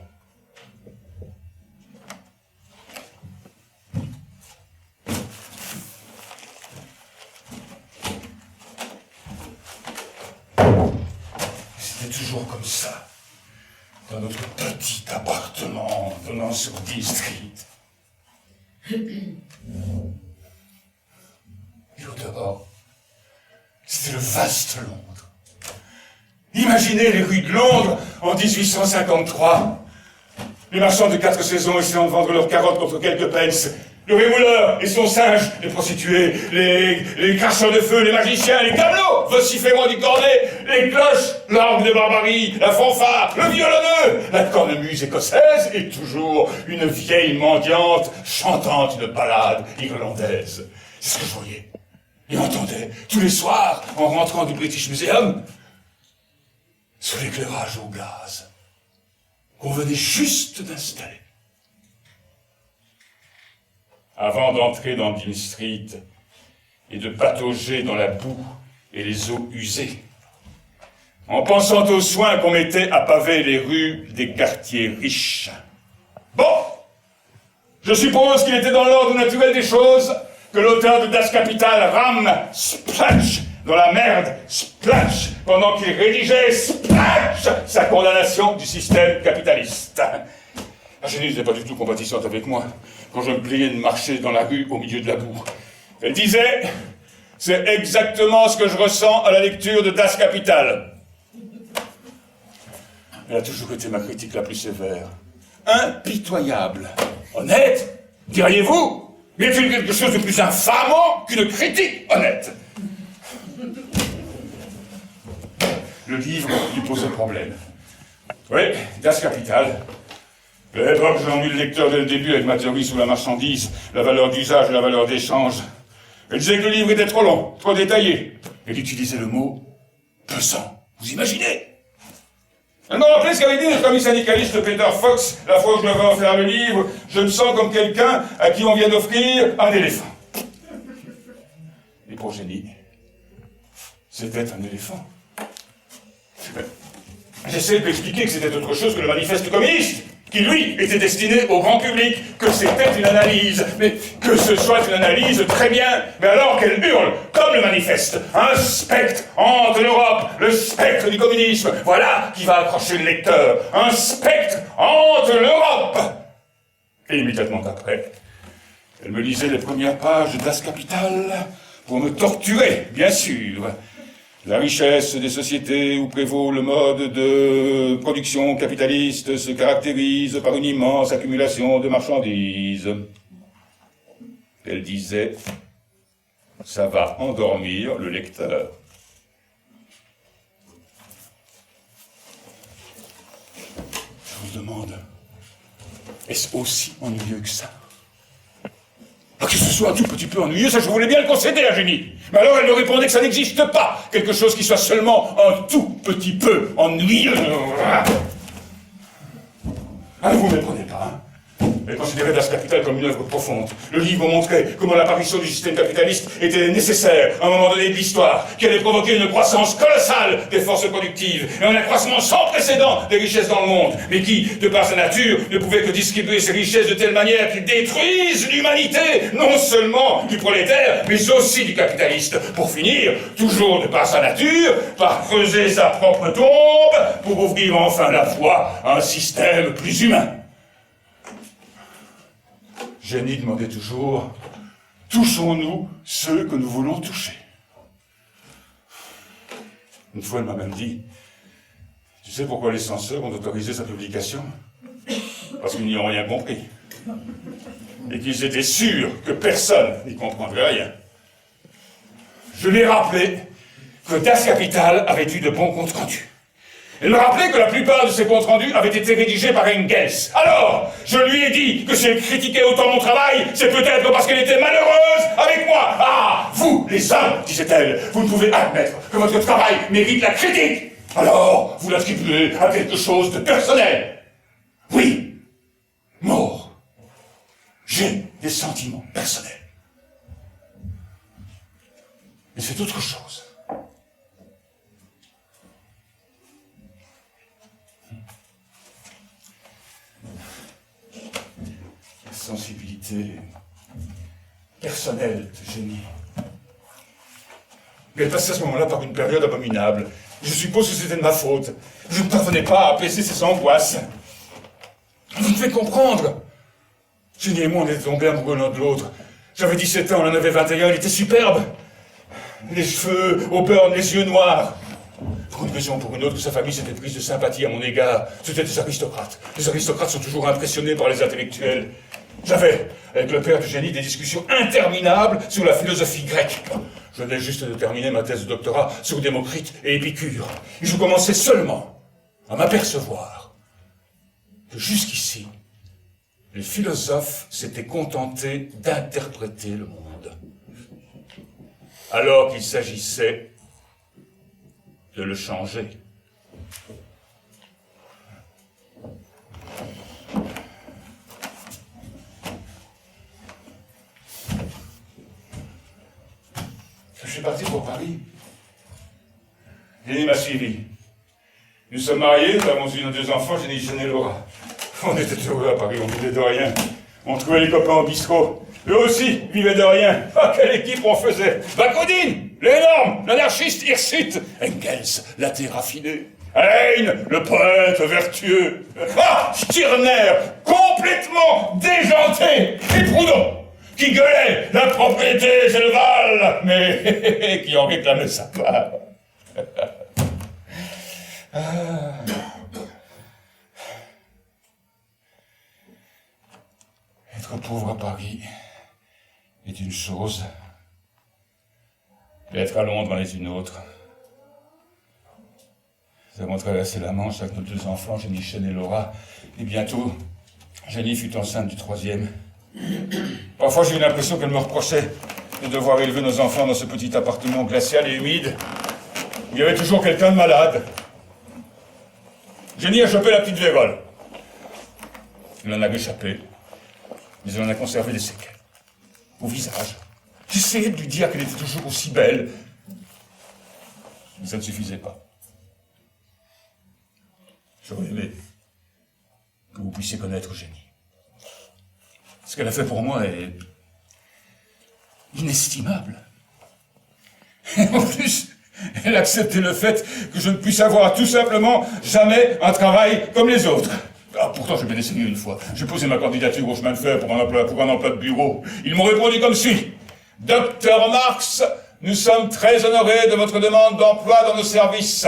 Speaker 1: C'était toujours comme ça, dans notre petit appartement donnant sur Dean Street. Et au dehors, c'était le vaste Londres. Imaginez les rues de Londres en 1853. Les marchands de 4 saisons essayant de vendre leurs carottes contre quelques pence. Le rémouleur et son singe, les prostituées, les cracheurs de feu, les magiciens, les camelots vociférant du cornet, les cloches, l'orgue de barbarie, la fanfare, le violonneux, la cornemuse écossaise et toujours une vieille mendiante chantant une ballade irlandaise. C'est ce que je voyais et entendais tous les soirs en rentrant du British Museum sous l'éclairage au gaz qu'on venait juste d'installer. Avant d'entrer dans Dean Street et de patauger dans la boue et les eaux usées, en pensant aux soins qu'on mettait à paver les rues des quartiers riches. Bon, je suppose qu'il était dans l'ordre naturel des choses que l'auteur de Das Kapital rame splash dans la merde splash pendant qu'il rédigeait splash sa condamnation du système capitaliste. Jenny n'était pas du tout compatissante avec moi quand je me pliais de marcher dans la rue au milieu de la boue. Elle disait « C'est exactement ce que je ressens à la lecture de Das Kapital. » Elle a toujours été ma critique la plus sévère. Impitoyable. Honnête, diriez-vous? Y a-t-il quelque chose de plus infamant qu'une critique honnête? Le livre lui posait problème. Oui, Das Kapital. À l'époque, j'ai ennuyé le lecteur dès le début avec ma théorie sur la marchandise, la valeur d'usage et la valeur d'échange. Elle disait que le livre était trop long, trop détaillé. Elle utilisait le mot pesant. Vous imaginez? Elle m'a rappelé ce qu'avait dit notre ami syndicaliste Peter Fox, la fois où je devais en faire le livre. Je me sens comme quelqu'un à qui on vient d'offrir un éléphant. Et pour Jenny, c'était un éléphant. J'essaie de lui expliquer que c'était autre chose que le manifeste communiste, qui, lui, était destiné au grand public, que c'était une analyse, mais que ce soit une analyse, très bien, mais alors qu'elle hurle, comme le manifeste, un spectre hante l'Europe, le spectre du communisme, voilà qui va accrocher le lecteur, un spectre hante l'Europe. Et immédiatement après, elle me lisait les premières pages d'As Capital, pour me torturer, bien sûr. La richesse des sociétés où prévaut le mode de production capitaliste se caractérise par une immense accumulation de marchandises. Elle disait, ça va endormir le lecteur. Je vous demande, est-ce aussi ennuyeux que ça? Que ce soit un tout petit peu ennuyeux, ça je voulais bien le concéder à Jenny. Mais alors elle me répondait que ça n'existe pas, quelque chose qui soit seulement un tout petit peu ennuyeux. Ah, vous ne me prenez pas, hein? Elle considérait Das Kapital comme une œuvre profonde. Le livre montrait comment l'apparition du système capitaliste était nécessaire à un moment donné de l'histoire, qui allait provoquer une croissance colossale des forces productives et un accroissement sans précédent des richesses dans le monde, mais qui, de par sa nature, ne pouvait que distribuer ces richesses de telle manière qu'ils détruisent l'humanité, non seulement du prolétaire, mais aussi du capitaliste, pour finir, toujours de par sa nature, par creuser sa propre tombe, pour ouvrir enfin la voie à un système plus humain. Jenny demandait toujours, touchons-nous ceux que nous voulons toucher. Une fois, elle m'a même dit, tu sais pourquoi les censeurs ont autorisé sa publication? Parce qu'ils n'y ont rien compris. Et qu'ils étaient sûrs que personne n'y comprendrait rien. Je lui ai rappelé que Das Kapital avait eu de bons comptes rendus. Elle me rappelait que la plupart de ces comptes rendus avaient été rédigés par Engels. Alors, je lui ai dit que si elle critiquait autant mon travail, c'est peut-être parce qu'elle était malheureuse avec moi. Ah, vous, les hommes, disait-elle, vous ne pouvez admettre que votre travail mérite la critique. Alors, vous l'attribuez à quelque chose de personnel. Oui, Maure, j'ai des sentiments personnels. Mais c'est autre chose. Sensibilité personnelle de Jenny. Mais elle passait à ce moment-là par une période abominable. Je suppose que c'était de ma faute. Je ne parvenais pas à apaiser ses angoisses. Vous devez comprendre. Jenny et moi, on était tombés amoureux l'un de l'autre. J'avais 17 ans, elle en avait 21, elle était superbe. Les cheveux au burn, les yeux noirs. Pour une raison ou pour une autre, sa famille s'était prise de sympathie à mon égard. C'étaient des aristocrates. Les aristocrates sont toujours impressionnés par les intellectuels. J'avais, avec le père de Jenny, des discussions interminables sur la philosophie grecque. Je venais juste de terminer ma thèse de doctorat sur Démocrite et Épicure. Et je commençais seulement à m'apercevoir que jusqu'ici, les philosophes s'étaient contentés d'interpréter le monde. Alors qu'il s'agissait de le changer. Je suis parti pour Paris. Jenny m'a suivi. Nous sommes mariés, nous avons eu nos 2 enfants, Jenny et Laura. On était heureux à Paris, on vivait de rien. On trouvait les copains au bistrot. Eux aussi vivaient de rien. Ah, quelle équipe on faisait! Bakounine, l'énorme, l'anarchiste Hirsute, Engels, l'athée raffiné, Heine, le poète vertueux, ah, Stirner, complètement déjanté, et Proudhon, qui gueulait la propriété, c'est le Val, mais qui en réclamait sa part. Être pauvre à Paris est une chose, et être à Londres en est une autre. Nous avons traversé la Manche avec nos 2 enfants, Jenny et Laura, et bientôt, Jenny fut enceinte du 3e. Parfois, j'ai eu l'impression qu'elle me reprochait de devoir élever nos enfants dans ce petit appartement glacial et humide, il y avait toujours quelqu'un de malade. Jenny a chopé la petite vérole. Il en a échappé, mais il en a conservé des séquelles. Au visage. J'essayais de lui dire qu'elle était toujours aussi belle. Mais ça ne suffisait pas. J'aurais aimé que vous puissiez connaître Jenny. Ce qu'elle a fait pour moi est inestimable. Et en plus, elle a accepté le fait que je ne puisse avoir tout simplement jamais un travail comme les autres. Ah, pourtant, j'ai bien essayé une fois. J'ai posé ma candidature au chemin de fer pour un emploi de bureau. Ils m'ont répondu comme suit. Docteur Marx, nous sommes très honorés de votre demande d'emploi dans nos services.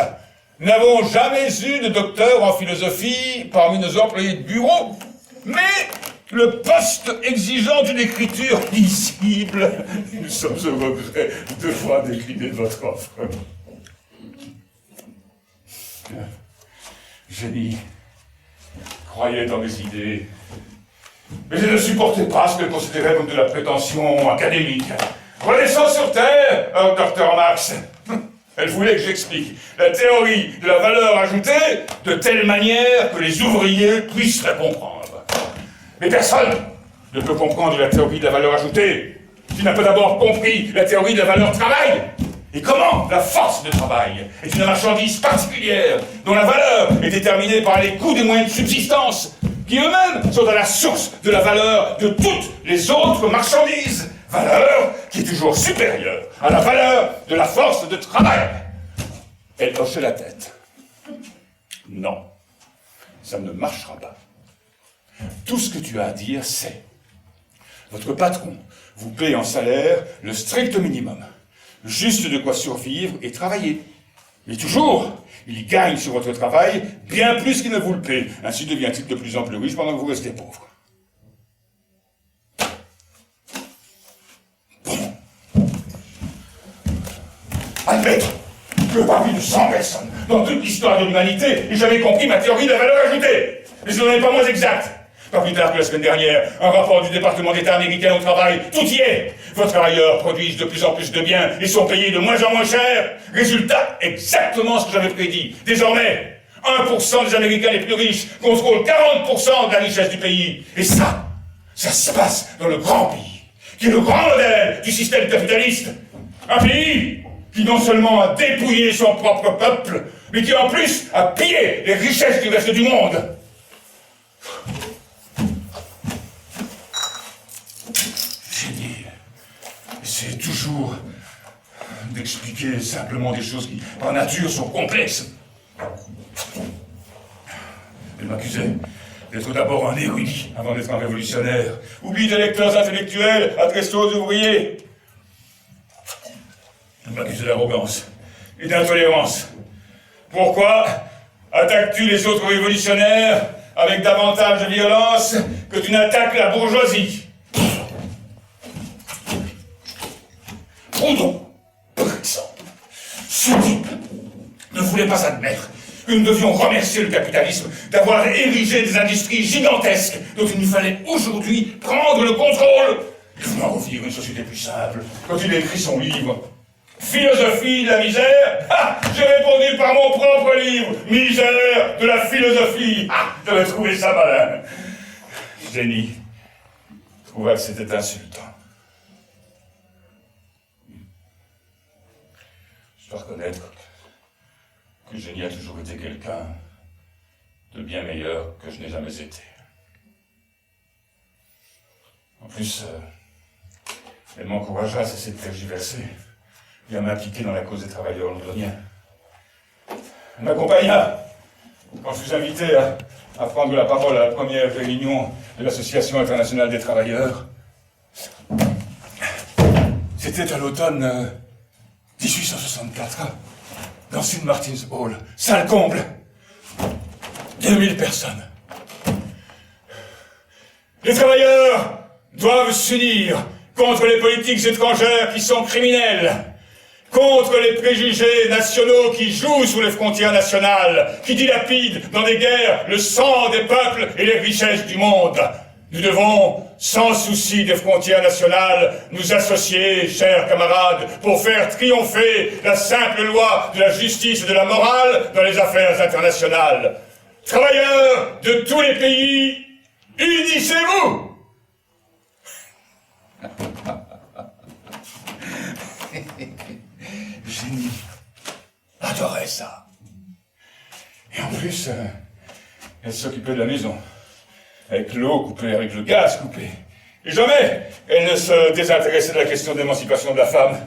Speaker 1: Nous n'avons jamais eu de docteur en philosophie parmi nos employés de bureau, mais le poste exigeant d'une écriture lisible, nous sommes au regret de devoir décliner votre offre. Jenny croyait dans mes idées, mais je ne supportais pas ce qu'elle considérait comme de la prétention académique. Renaissance sur Terre, docteur Marx. Elle voulait que j'explique la théorie de la valeur ajoutée de telle manière que les ouvriers puissent la comprendre. Mais personne ne peut comprendre la théorie de la valeur ajoutée s'il n'a pas d'abord compris la théorie de la valeur travail. Et comment la force de travail est une marchandise particulière dont la valeur est déterminée par les coûts des moyens de subsistance qui eux-mêmes sont à la source de la valeur de toutes les autres marchandises. Valeur qui est toujours supérieure à la valeur de la force de travail. Elle hochait la tête. Non, ça ne marchera pas. Tout ce que tu as à dire, c'est votre patron vous paie en salaire le strict minimum, juste de quoi survivre et travailler. Mais toujours, il gagne sur votre travail bien plus qu'il ne vous le paie. Ainsi devient-il de plus en plus riche pendant que vous restez pauvre. Admettons que parmi de 100 personnes, dans toute l'histoire de l'humanité, n'aient jamais compris ma théorie de la valeur ajoutée. Mais ce n'en est pas moins exact. Pas plus tard que la semaine dernière, un rapport du département d'État américain au travail, tout y est. Vos travailleurs produisent de plus en plus de biens et sont payés de moins en moins cher. Résultat, exactement ce que j'avais prédit. Désormais, 1% des Américains les plus riches contrôlent 40% de la richesse du pays. Et ça se passe dans le grand pays, qui est le grand modèle du système capitaliste. Un pays qui non seulement a dépouillé son propre peuple, mais qui en plus a pillé les richesses du reste du monde. J'ai dit, essayez toujours d'expliquer simplement des choses qui, par nature, sont complexes. Elle m'accusait d'être d'abord un érudit avant d'être un révolutionnaire. Oublie des lecteurs intellectuels adressés aux ouvriers. Elle m'accusait d'arrogance et d'intolérance. Pourquoi attaques-tu les autres révolutionnaires avec davantage de violence que tu n'attaques la bourgeoisie? Proudhon, par exemple, ce type ne voulait pas admettre que nous devions remercier le capitalisme d'avoir érigé des industries gigantesques dont il nous fallait aujourd'hui prendre le contrôle. Il voulait en revenir une société plus simple quand il a écrit son livre. Philosophie de la misère? Ah, j'ai répondu par mon propre livre. Misère de la philosophie. Ah, j'avais trouvé ça malin. Jenny trouva que c'était insultant. Je dois reconnaître que Jenny a toujours été quelqu'un de bien meilleur que je n'ai jamais été. En plus, elle m'encouragea à cesser de tergiverser et à m'impliquer dans la cause des travailleurs londoniens. Elle m'accompagna quand je fus invité à prendre la parole à la première réunion de l'Association internationale des travailleurs. C'était à l'automne 1864, dans St. Martin's Hall, salle comble, 2000 personnes. Les travailleurs doivent s'unir contre les politiques étrangères qui sont criminelles, contre les préjugés nationaux qui jouent sur les frontières nationales, qui dilapident dans des guerres le sang des peuples et les richesses du monde. Nous devons, sans souci des frontières nationales, nous associer, chers camarades, pour faire triompher la simple loi de la justice et de la morale dans les affaires internationales. Travailleurs de tous les pays, unissez-vous! Génie adorait ça. Et en plus, elle s'occupait de la maison. Avec l'eau coupée, avec le gaz coupé. Et jamais elle ne se désintéressait de la question de l'émancipation de la femme.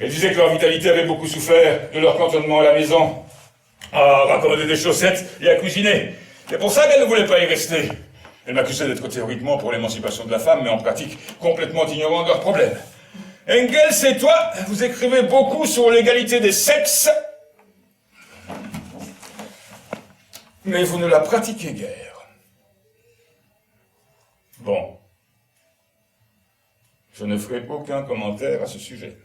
Speaker 1: Elle disait que leur vitalité avait beaucoup souffert de leur cantonnement à la maison, à raccommoder des chaussettes et à cuisiner. C'est pour ça qu'elle ne voulait pas y rester. Elle m'accusait d'être théoriquement pour l'émancipation de la femme, mais en pratique complètement ignorant de leurs problèmes. Engels et toi, vous écrivez beaucoup sur l'égalité des sexes, mais vous ne la pratiquez guère. Bon. Je ne ferai aucun commentaire à ce sujet.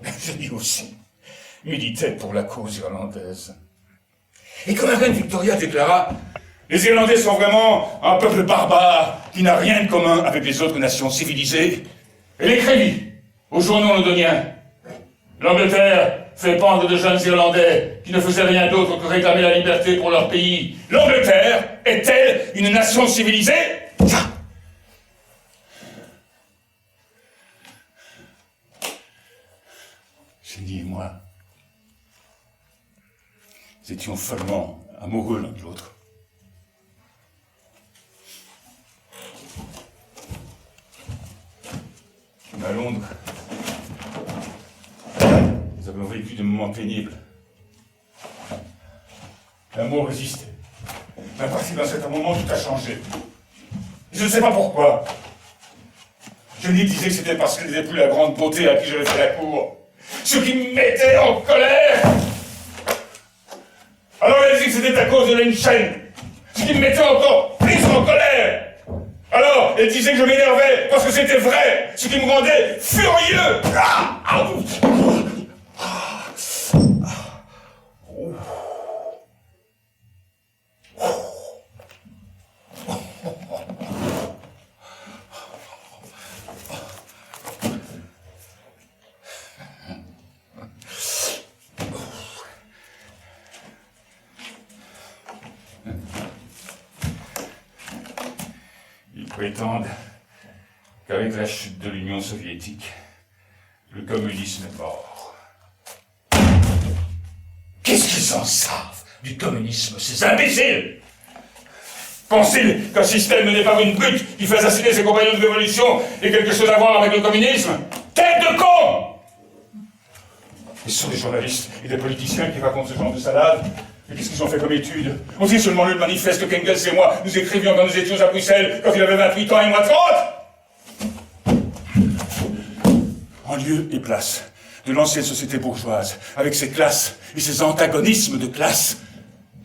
Speaker 1: Je lui aussi militait pour la cause irlandaise. Et quand la reine Victoria déclara « Les Irlandais sont vraiment un peuple barbare qui n'a rien de commun avec les autres nations civilisées », elle écrivit aux journaux londoniens « L'Angleterre fait pendre de jeunes Irlandais qui ne faisaient rien d'autre que réclamer la liberté pour leur pays. L'Angleterre est-elle une nation civilisée ?» Jenny et moi, nous étions follement amoureux l'un de l'autre. À Londres, nous avons vécu des moments pénibles. L'amour résistait. Mais à partir d'un certain moment, tout a changé. Je ne sais pas pourquoi. Jenny disait que c'était parce qu'elle n'était plus la grande beauté à qui j'avais fait la cour. Ce qui me mettait en colère. Alors elle dit que c'était à cause de Lin Chen. Ce qui me mettait encore plus en colère. Alors, elle disait que je m'énervais parce que c'était vrai, ce qui me rendait furieux. Prétendent qu'avec la chute de l'Union soviétique, le communisme est mort. Qu'est-ce qu'ils en savent du communisme, ces imbéciles? Pensent-ils qu'un système mené par une brute qui fait assassiner ses compagnons de révolution ait quelque chose à voir avec le communisme? Tête de con! Et ce sont des journalistes et des politiciens qui racontent ce genre de salade. Mais qu'est-ce qu'ils ont fait comme étude? Ont-ils seulement lu le manifeste que Engels et moi nous écrivions quand nous étions à Bruxelles, quand il avait 28 ans et moi 30? En lieu et place de l'ancienne société bourgeoise, avec ses classes et ses antagonismes de classe,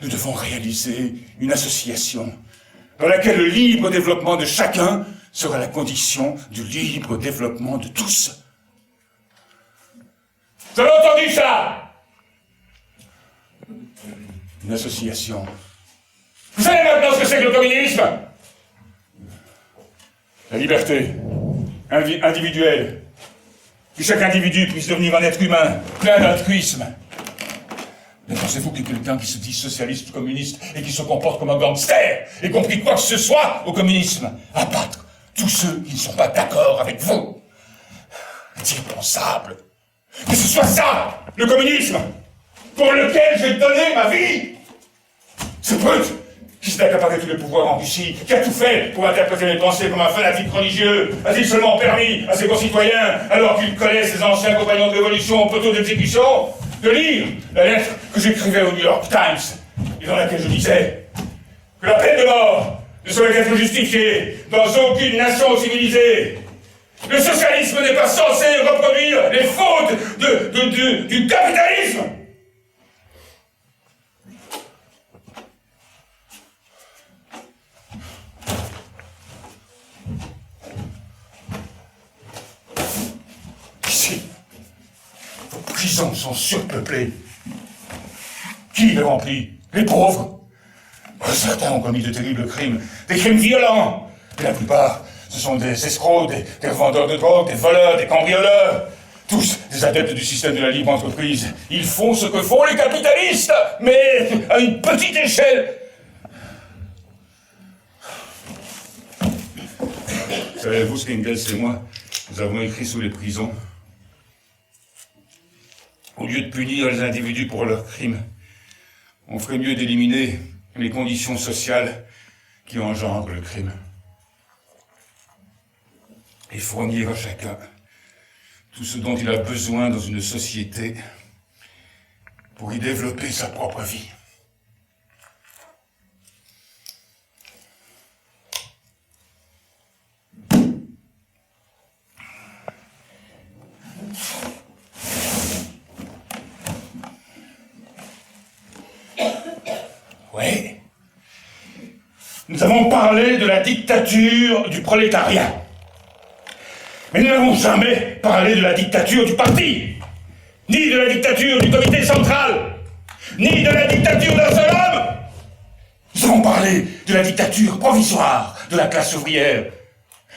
Speaker 1: nous devons réaliser une association dans laquelle le libre développement de chacun sera la condition du libre développement de tous. Vous avez entendu ça? Une association. Vous savez maintenant ce que c'est que le communisme? La liberté individuelle. Que chaque individu puisse devenir un être humain, plein d'altruisme. Mais pensez-vous que quelqu'un qui se dit socialiste ou communiste et qui se comporte comme un gangster ait compris quoi que ce soit au communisme? Abattre tous ceux qui ne sont pas d'accord avec vous. C'est impensable. Que ce soit ça, le communisme, pour lequel j'ai donné ma vie. Ce brute qui s'est accaparé tous les pouvoirs en Russie, qui a tout fait pour interpréter mes pensées comme un fanatique religieux, a-t-il seulement permis à ses concitoyens, alors qu'il collait ses anciens compagnons de révolution au poteau d'exécution, de lire la lettre que j'écrivais au New York Times, et dans laquelle je disais que la peine de mort ne saurait être justifiée dans aucune nation civilisée. Le socialisme n'est pas censé reproduire les fautes du capitalisme. Ici, vos prisons sont surpeuplées. Qui les remplit? Les pauvres? Certains ont commis de terribles crimes, des crimes violents. Et la plupart, ce sont des escrocs, des revendeurs de drogue, des voleurs, des cambrioleurs. Tous des adeptes du système de la libre entreprise. Ils font ce que font les capitalistes, mais à une petite échelle. Savez-vous ce qu'Engels et moi, nous avons écrit sous les prisons? Au lieu de punir les individus pour leurs crimes, on ferait mieux d'éliminer les conditions sociales qui engendrent le crime. Et fournir à chacun tout ce dont il a besoin dans une société pour y développer sa propre vie. Oui. Nous avons parlé de la dictature du prolétariat. Mais nous n'avons jamais parlé de la dictature du parti, ni de la dictature du comité central, ni de la dictature d'un seul homme. Nous avons parlé de la dictature provisoire de la classe ouvrière.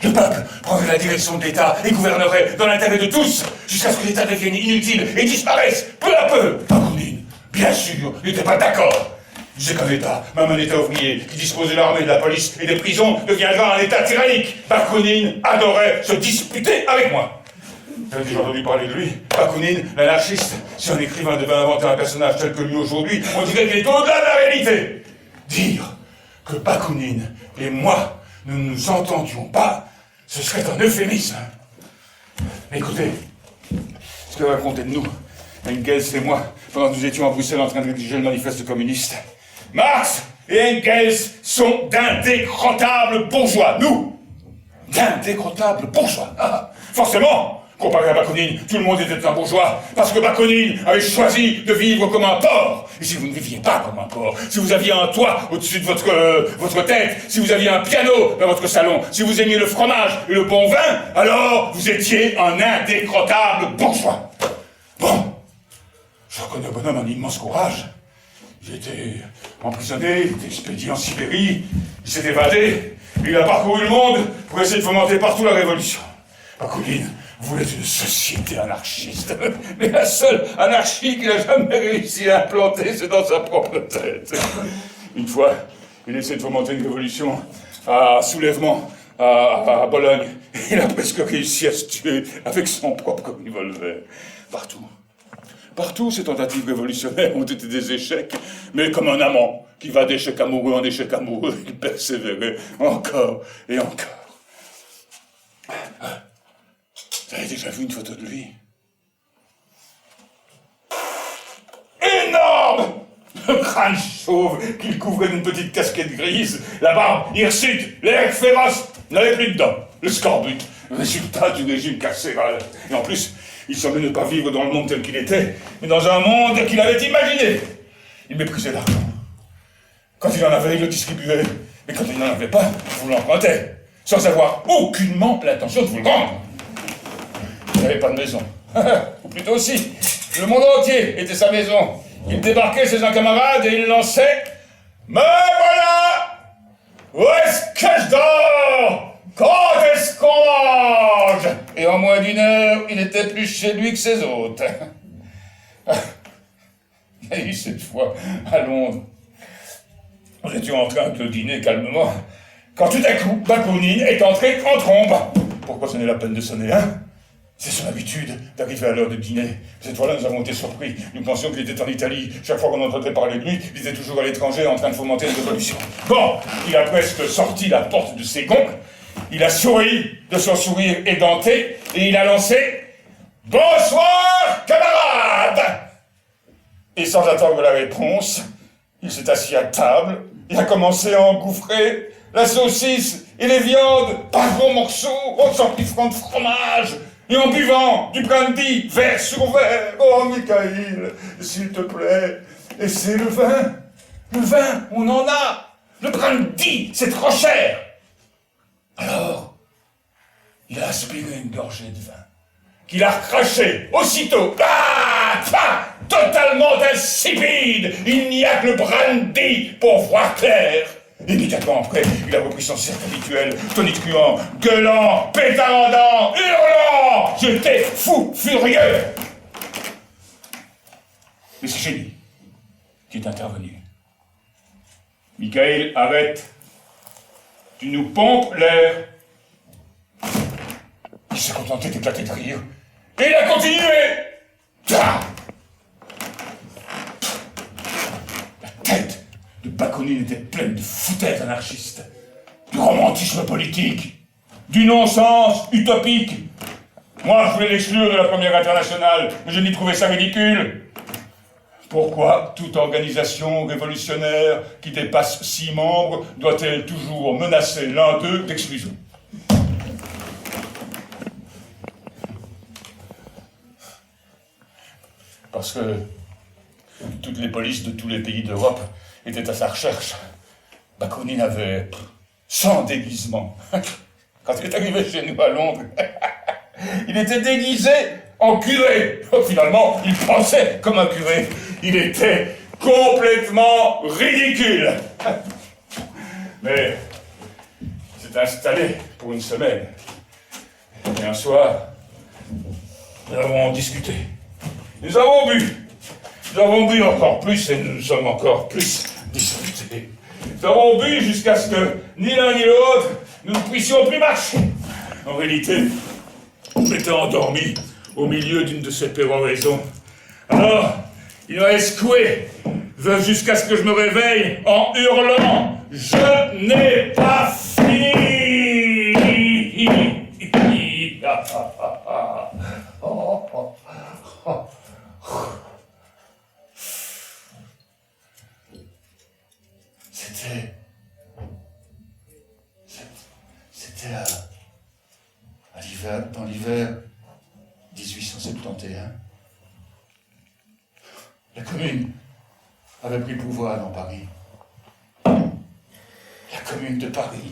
Speaker 1: Le peuple prendrait la direction de l'État et gouvernerait dans l'intérêt de tous, jusqu'à ce que l'État devienne inutile et disparaisse peu à peu. Bakounine, bien sûr, n'était pas d'accord. Il disait qu'un État, même un État ouvrier, qui dispose de l'armée, de la police et des prisons, deviendra un État tyrannique. Bakounine adorait se disputer avec moi. Vous avez déjà entendu parler de lui? Bakounine, l'anarchiste. Si un écrivain devait inventer un personnage tel que lui aujourd'hui, on dirait qu'il est au-delà de la réalité. Dire que Bakounine et moi ne nous entendions pas, ce serait un euphémisme. Mais écoutez, ce que racontait de nous, Engels et moi, pendant que nous étions à Bruxelles en train de rédiger le manifeste communiste. Marx et Engels sont d'indécrottables bourgeois. Nous, d'indécrottables bourgeois. Ah, forcément, comparé à Bakounine, tout le monde était un bourgeois, parce que Bakounine avait choisi de vivre comme un porc. Et si vous ne viviez pas comme un porc, si vous aviez un toit au-dessus de votre tête, si vous aviez un piano dans votre salon, si vous aimiez le fromage et le bon vin, alors vous étiez un indécrottable bourgeois. Bon, je reconnais au bonhomme un immense courage. Il était emprisonné, il était expédié en Sibérie, il s'est évadé, il a parcouru le monde pour essayer de fomenter partout la révolution. Bakounine voulait une société anarchiste, mais la seule anarchie qu'il a jamais réussi à implanter, c'est dans sa propre tête. Une fois, il essaie de fomenter une révolution à soulèvement à Bologne. Il a presque réussi à se tuer avec son propre revolver. Partout, ces tentatives révolutionnaires ont été des échecs, mais comme un amant qui va d'échec amoureux en échec amoureux, il persévérait encore et encore. Vous avez déjà vu une photo de lui? Énorme! Le crâne chauve qu'il couvrait d'une petite casquette grise, la barbe hirsute, l'air féroce, n'avait plus de dents, le scorbut, résultat du régime carcéral. Et en plus, il semblait ne pas vivre dans le monde tel qu'il était, mais dans un monde qu'il avait imaginé. Il méprisait l'argent. Quand il en avait, il le distribuait. Et quand il n'en avait pas, il vous l'empruntait, sans avoir aucunement l'intention de vous le rendre. Il n'avait pas de maison. Ou plutôt aussi, le monde entier était sa maison. Il débarquait chez un camarade et il lançait « Me voilà! Où est-ce que je dors? Quand est-ce qu'on mange ?» Et en moins d'une heure, il était plus chez lui que ses hôtes. Et cette fois, à Londres, nous étions en train de dîner calmement, quand tout à coup, Bakounine est entré en trombe. Pourquoi sonner la peine de sonner, hein? C'est son habitude d'arriver à l'heure de dîner. Cette fois-là, nous avons été surpris. Nous pensions qu'il était en Italie. Chaque fois qu'on entendait parler de lui, il était toujours à l'étranger en train de fomenter une révolution. Bon, il a presque sorti la porte de ses gonds. Il a souri de son sourire édenté et il a lancé « Bonsoir, camarades !» Et sans attendre la réponse, il s'est assis à table et a commencé à engouffrer la saucisse et les viandes par gros morceaux en s'empiffrant de fromage et en buvant du brandy, verre sur verre. Oh, Michael, s'il te plaît. Et c'est le vin. Le vin, on en a. Le brandy, c'est trop cher. Alors, il a aspiré une gorgée de vin, qu'il a recraché aussitôt. Ah, Enfin, totalement insipide. Il n'y a que le brandy pour voir clair. Immédiatement après, il a repris son cercle habituel, tonitruant, gueulant, pétardant, hurlant. J'étais fou, furieux. Mais c'est Génie qui est intervenu. Michael, arrête. Tu nous pompes l'air. Il s'est contenté d'éclater de rire. Et il a continué. Ah, la tête de Bakounine était pleine de foutaises anarchistes, du romantisme politique, du non-sens utopique. Moi, je voulais l'exclure de la première internationale, mais je n'y trouvais ça ridicule. Pourquoi toute organisation révolutionnaire qui dépasse 6 membres doit-elle toujours menacer l'un d'eux d'exclusion? Parce que toutes les polices de tous les pays d'Europe étaient à sa recherche. Bakounine avait 100 déguisements. Quand il est arrivé chez nous à Londres, il était déguisé en curé. Finalement, il pensait comme un curé. Il était complètement ridicule. Mais il s'est installé pour une semaine. Et un soir, nous avons discuté. Nous avons bu encore plus et nous sommes encore plus disputés. Nous avons bu jusqu'à ce que ni l'un ni l'autre nous ne puissions plus marcher. En réalité, je m'étais endormi au milieu d'une de ces péroraisons. Alors, il m'a secoué jusqu'à ce que je me réveille en hurlant « Je n'ai pas fini !» C'était à l'hiver, dans l'hiver 1871. La Commune avait pris le pouvoir dans Paris. La Commune de Paris.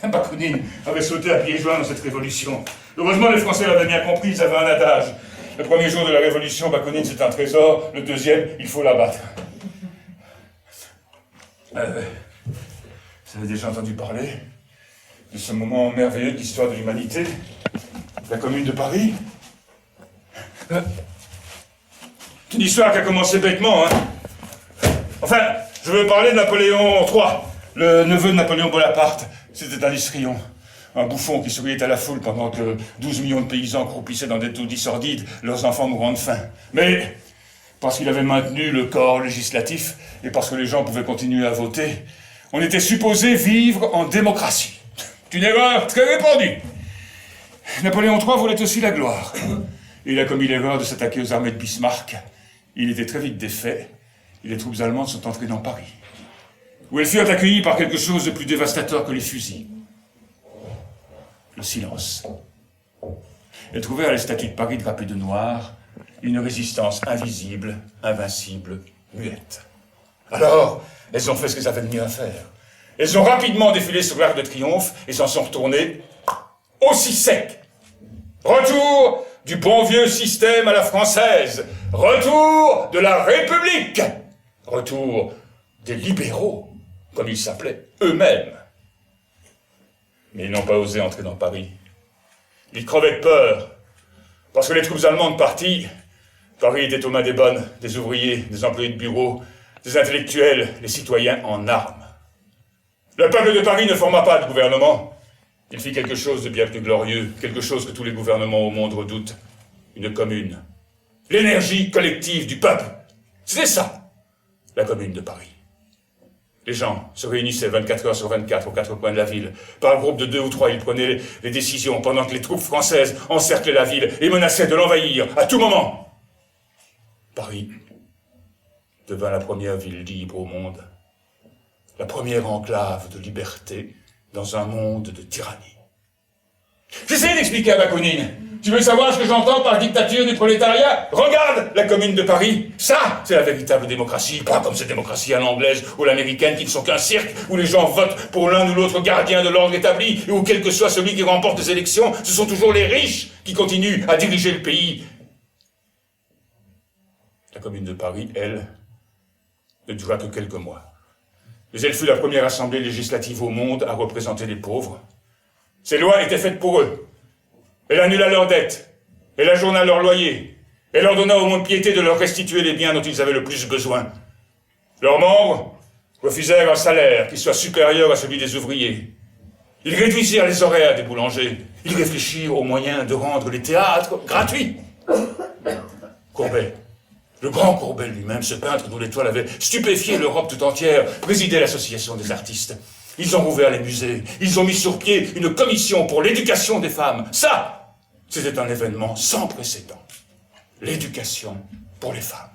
Speaker 1: Bakounine avait sauté à pieds joints dans cette révolution. Heureusement, les Français l'avaient bien compris, ils avaient un adage. Le premier jour de la révolution, Bakounine c'est un trésor, le deuxième, il faut l'abattre. Vous avez déjà entendu parler de ce moment merveilleux de l'histoire de l'humanité, la Commune de Paris? C'est une histoire qui a commencé bêtement, hein. Enfin, je veux parler de Napoléon III, le neveu de Napoléon Bonaparte. C'était un histrion, un bouffon qui souriait à la foule pendant que 12 millions de paysans croupissaient dans des taudis sordides, leurs enfants mourant de faim. Mais, parce qu'il avait maintenu le corps législatif, et parce que les gens pouvaient continuer à voter, on était supposé vivre en démocratie. C'est une erreur très répandue. Napoléon III voulait aussi la gloire. Il a commis l'erreur de s'attaquer aux armées de Bismarck. Il était très vite défait, et les troupes allemandes sont entrées dans Paris, où elles furent accueillies par quelque chose de plus dévastateur que les fusils. Le silence. Elles trouvèrent à les statues de Paris drapées de noir une résistance invisible, invincible, muette. Alors, elles ont fait ce qu'elles avaient de mieux à faire. Elles ont rapidement défilé sur l'Arc de Triomphe et s'en sont retournées aussi sec. Retour du bon vieux système à la française. Retour de la République. Retour des libéraux, comme ils s'appelaient eux-mêmes. Mais ils n'ont pas osé entrer dans Paris. Ils crevaient de peur, parce que les troupes allemandes parties, Paris était aux mains des bonnes, des ouvriers, des employés de bureau, des intellectuels, les citoyens en armes. Le peuple de Paris ne forma pas de gouvernement. Il fit quelque chose de bien plus glorieux, quelque chose que tous les gouvernements au monde redoutent. Une commune. L'énergie collective du peuple. C'était ça, la Commune de Paris. Les gens se réunissaient 24 heures sur 24 aux 4 coins de la ville. Par groupe de 2 ou 3, ils prenaient les décisions pendant que les troupes françaises encerclaient la ville et menaçaient de l'envahir à tout moment. Paris devint la première ville libre au monde. La première enclave de liberté dans un monde de tyrannie. J'essaie d'expliquer à Bakounine. Tu veux savoir ce que j'entends par dictature du prolétariat? Regarde la Commune de Paris. Ça, c'est la véritable démocratie. Pas comme cette démocratie à l'anglaise ou l'américaine qui ne sont qu'un cirque, où les gens votent pour l'un ou l'autre gardien de l'ordre établi, et où quel que soit celui qui remporte les élections, ce sont toujours les riches qui continuent à diriger le pays. La Commune de Paris, elle, ne dura que quelques mois. Mais elle fut la première assemblée législative au monde à représenter les pauvres. Ces lois étaient faites pour eux. Elle annula leurs dettes. Elle ajourna leur loyer. Elle ordonna au mont-de-piété de leur restituer les biens dont ils avaient le plus besoin. Leurs membres refusèrent un salaire qui soit supérieur à celui des ouvriers. Ils réduisirent les horaires des boulangers. Ils réfléchirent aux moyens de rendre les théâtres gratuits. Courbet, le grand Courbet lui-même, ce peintre dont l'étoile avait stupéfié l'Europe tout entière, présidait l'association des artistes. Ils ont rouvert les musées. Ils ont mis sur pied une commission pour l'éducation des femmes. Ça, c'était un événement sans précédent. L'éducation pour les femmes.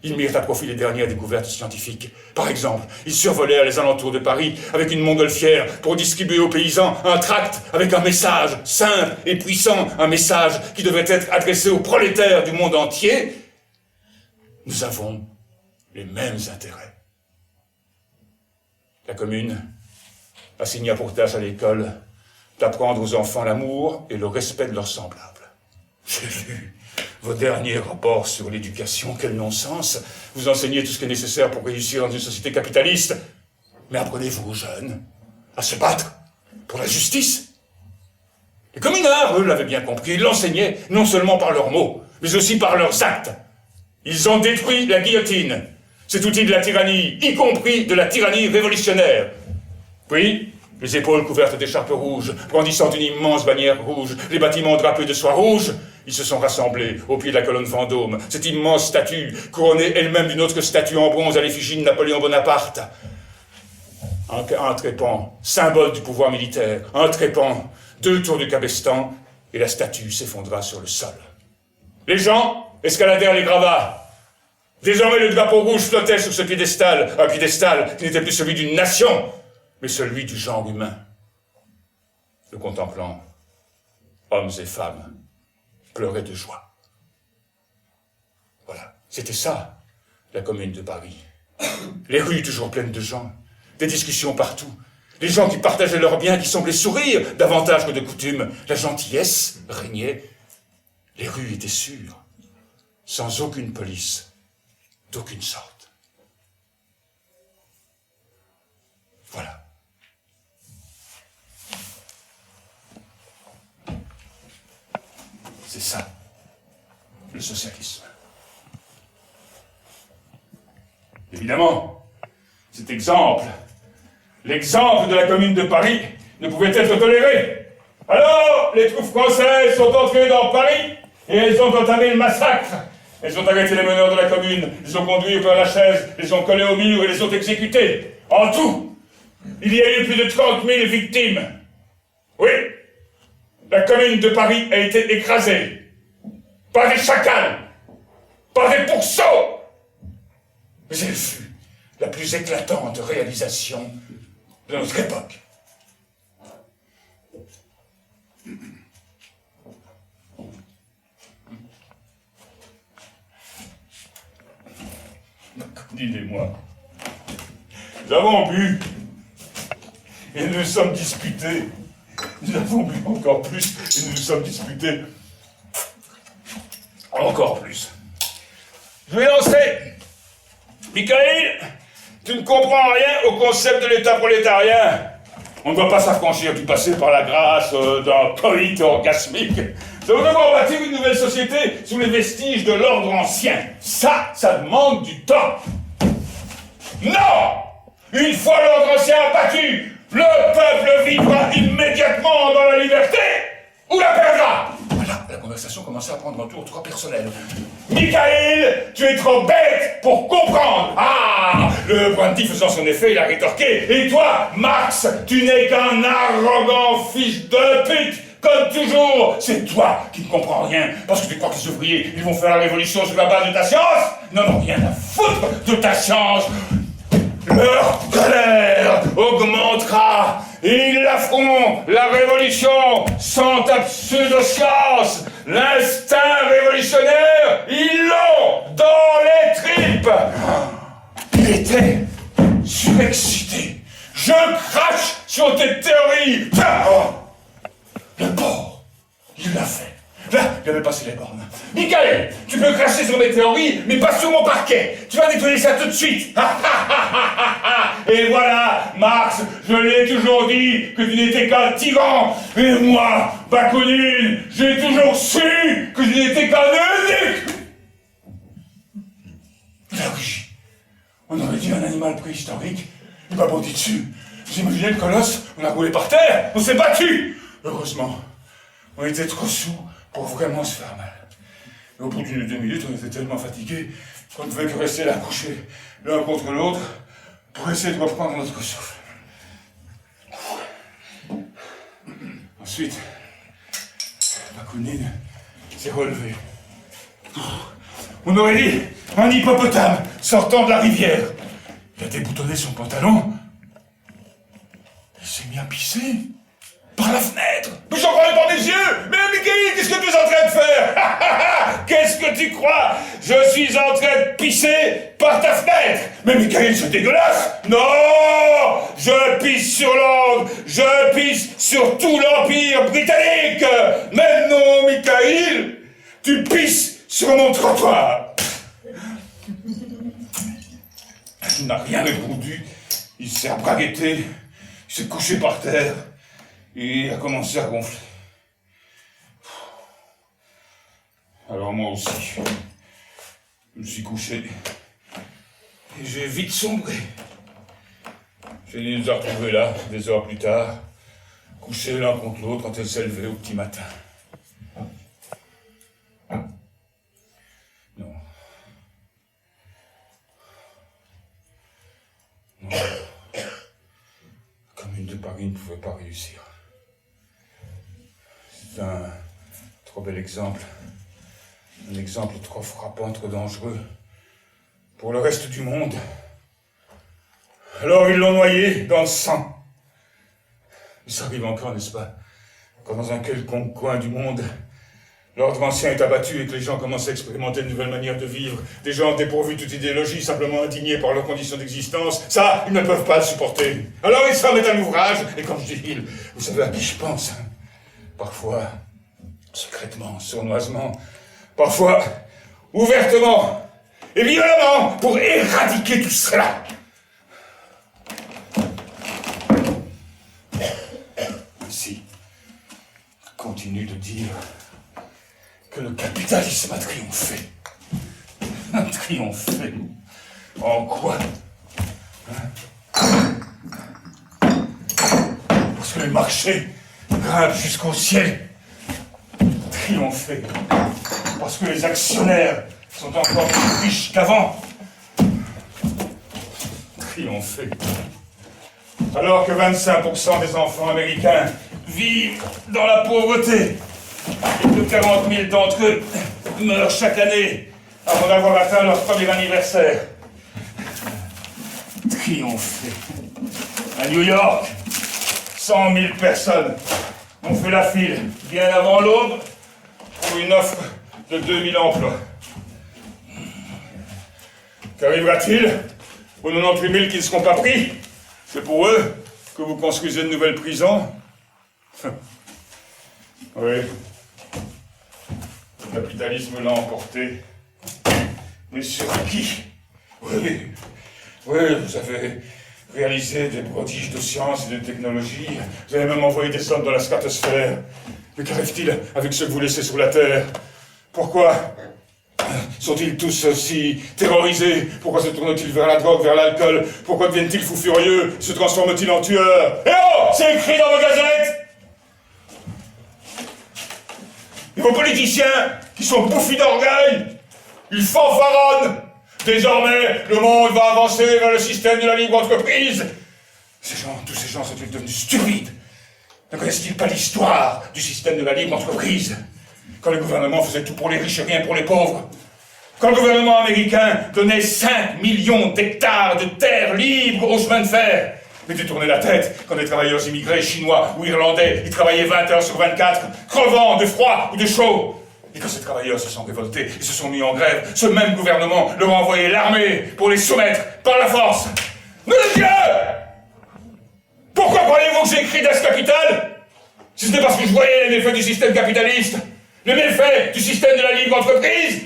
Speaker 1: Ils mirent à profit les dernières découvertes scientifiques. Par exemple, ils survolèrent les alentours de Paris avec une montgolfière pour distribuer aux paysans un tract avec un message simple et puissant, un message qui devait être adressé aux prolétaires du monde entier. Nous avons les mêmes intérêts. La Commune assigna pour tâche à l'école d'apprendre aux enfants l'amour et le respect de leurs semblables. J'ai lu vos derniers rapports sur l'éducation, quel non-sens. Vous enseignez tout ce qui est nécessaire pour réussir dans une société capitaliste. Mais apprenez-vous aux jeunes à se battre pour la justice. Les communards, eux, l'avaient bien compris. Ils l'enseignaient non seulement par leurs mots, mais aussi par leurs actes. Ils ont détruit la guillotine, cet outil de la tyrannie, y compris de la tyrannie révolutionnaire. Puis, les épaules couvertes d'écharpes rouges, brandissant une immense bannière rouge, les bâtiments drapés de soie rouge, ils se sont rassemblés au pied de la colonne Vendôme, cette immense statue, couronnée elle-même d'une autre statue en bronze à l'effigie de Napoléon Bonaparte. Un trépan, symbole du pouvoir militaire, un trépan, 2 tours du cabestan, et la statue s'effondra sur le sol. Les gens escaladèrent les gravats. Désormais, le drapeau rouge flottait sur ce piédestal, un piédestal qui n'était plus celui d'une nation, mais celui du genre humain. Le contemplant, hommes et femmes, pleuraient de joie. Voilà, c'était ça, la Commune de Paris. Les rues toujours pleines de gens, des discussions partout, des gens qui partageaient leurs biens, qui semblaient sourire davantage que de coutume. La gentillesse régnait. Les rues étaient sûres, sans aucune police, d'aucune sorte. Voilà. C'est ça, le socialisme. Évidemment, cet exemple, l'exemple de la Commune de Paris, ne pouvait être toléré. Alors, les troupes françaises sont entrées dans Paris et elles ont entamé le massacre. Elles ont arrêté les meneurs de la Commune, les ont conduits par la chaise, les ont collés au mur et les ont exécutés. En tout, il y a eu plus de 30 000 victimes. Oui, la Commune de Paris a été écrasée par des chacals, par des pourceaux. Mais elle fut la plus éclatante réalisation de notre époque. Dis-moi, nous avons bu et nous nous sommes disputés. Nous avons bu encore plus et nous nous sommes disputés encore plus. Je vais lancer. Michael, tu ne comprends rien au concept de l'État prolétarien. On ne doit pas s'affranchir du passé par la grâce d'un coït orgasmique. Nous devons bâtir une nouvelle société sous les vestiges de l'ordre ancien. Ça demande du temps. Non! Une fois l'ordre ancien battu, le peuple vivra immédiatement dans la liberté ou la perdra. Voilà, la conversation commençait à prendre un tour trop personnel. Michael, tu es trop bête pour comprendre. Ah, le brandy faisant son effet, il a rétorqué. Et toi, Max, tu n'es qu'un arrogant fils de pute. Comme toujours, c'est toi qui ne comprends rien, parce que tu crois que les ouvriers, ils vont faire la révolution sur la base de ta science. Non, rien à foutre de ta science. Leur colère augmentera. Ils la feront, la révolution, sans ta pseudo-science. L'instinct révolutionnaire, ils l'ont dans les tripes. Il était surexcité. Je crache sur tes théories. Le porc, il l'a fait. Là, j'avais passé les bornes. Michael, tu peux cracher sur mes théories, mais pas sur mon parquet. Tu vas nettoyer ça tout de suite. Et voilà, Marx, je l'ai toujours dit que tu n'étais qu'un tyran. Et moi, Bakounine, j'ai toujours su que tu n'étais qu'un eunuque. Là, oui, on aurait dit un animal préhistorique. Il m'a bondi dessus. Vous imaginez le colosse? On a roulé par terre, on s'est battu. Heureusement, on était trop sous pour vraiment se faire mal. Et au bout d'une 2 minutes, on était tellement fatigués qu'on ne devait que rester là couchés l'un contre l'autre pour essayer de reprendre notre souffle. Ensuite, Bakounine s'est relevée. On aurait dit un hippopotame sortant de la rivière. Il a déboutonné son pantalon. Il s'est mis à pisser. Par la fenêtre. Mais j'en crois dans mes yeux. Mais Michael, qu'est-ce que tu es en train de faire? Qu'est-ce que tu crois? Je suis en train de pisser par ta fenêtre. Mais Michael, c'est dégueulasse. Non. Je pisse sur Londres. Je pisse sur tout l'Empire britannique. Mais non, Michael. Tu pisses sur mon trottoir. Il n'a rien répondu. Il s'est abraguetté. Il s'est couché par terre. Et a commencé à gonfler. Alors moi aussi, je me suis couché. Et j'ai vite sombré. Jenny nous a retrouvés là, des heures plus tard, couchés l'un contre l'autre quand elle s'est levée au petit matin. Non. Non. La Commune de Paris ne pouvait pas réussir. C'est un trop bel exemple. Un exemple trop frappant, trop dangereux. Pour le reste du monde. Alors ils l'ont noyé dans le sang. Mais ça arrive encore, n'est-ce pas? Quand dans un quelconque coin du monde, l'ordre ancien est abattu et que les gens commencent à expérimenter de nouvelles manières de vivre, des gens dépourvus de toute idéologie, simplement indignés par leurs conditions d'existence, ça, ils ne peuvent pas le supporter. Alors ils se remettent à l'ouvrage, et quand je dis ils, vous savez à qui je pense, hein? Parfois, secrètement, sournoisement, parfois, ouvertement et violemment, pour éradiquer tout cela. Ainsi, je continue de dire que le capitalisme a triomphé. A triomphé. En quoi? Parce que le marché grimpe jusqu'au ciel. Triomphé. Parce que les actionnaires sont encore plus riches qu'avant. Triomphé. Alors que 25% des enfants américains vivent dans la pauvreté et que 40 000 d'entre eux meurent chaque année avant d'avoir atteint leur premier anniversaire. Triomphé. À New York, 100 000 personnes ont fait la file bien avant l'aube pour une offre de 2000 emplois. Qu'arrivera-t-il aux 98 000 qui ne seront pas pris? C'est pour eux que vous construisez de nouvelles prisons? Oui. Le capitalisme l'a emporté. Mais sur qui? Oui. Oui, vous avez réalisé des prodiges de science et de technologie. Vous avez même envoyé des sommes dans la stratosphère. Mais qu'arrive-t-il avec ceux que vous laissez sur la Terre? Pourquoi sont-ils tous si terrorisés? Pourquoi se tournent-ils vers la drogue, vers l'alcool? Pourquoi deviennent-ils fous furieux? Se transforment-ils en tueurs? Eh oh! C'est écrit dans vos gazettes! Et vos politiciens, qui sont bouffis d'orgueil, ils fanfaronnent! Désormais, le monde va avancer vers le système de la libre entreprise. Tous ces gens sont-ils devenus stupides? Ne connaissent-ils pas l'histoire du système de la libre entreprise? Quand le gouvernement faisait tout pour les riches et rien pour les pauvres. Quand le gouvernement américain donnait 5 millions d'hectares de terres libres aux chemins de fer. Mais détournez la tête quand des travailleurs immigrés chinois ou irlandais y travaillaient 20 heures sur 24, crevant de froid ou de chaud. Et quand ces travailleurs se sont révoltés et se sont mis en grève, ce même gouvernement leur a envoyé l'armée pour les soumettre par la force. Nom de Dieu! Pourquoi croyez-vous que j'ai écrit Das Kapital? Si ce n'est parce que je voyais les méfaits du système capitaliste. Les méfaits du système de la libre entreprise.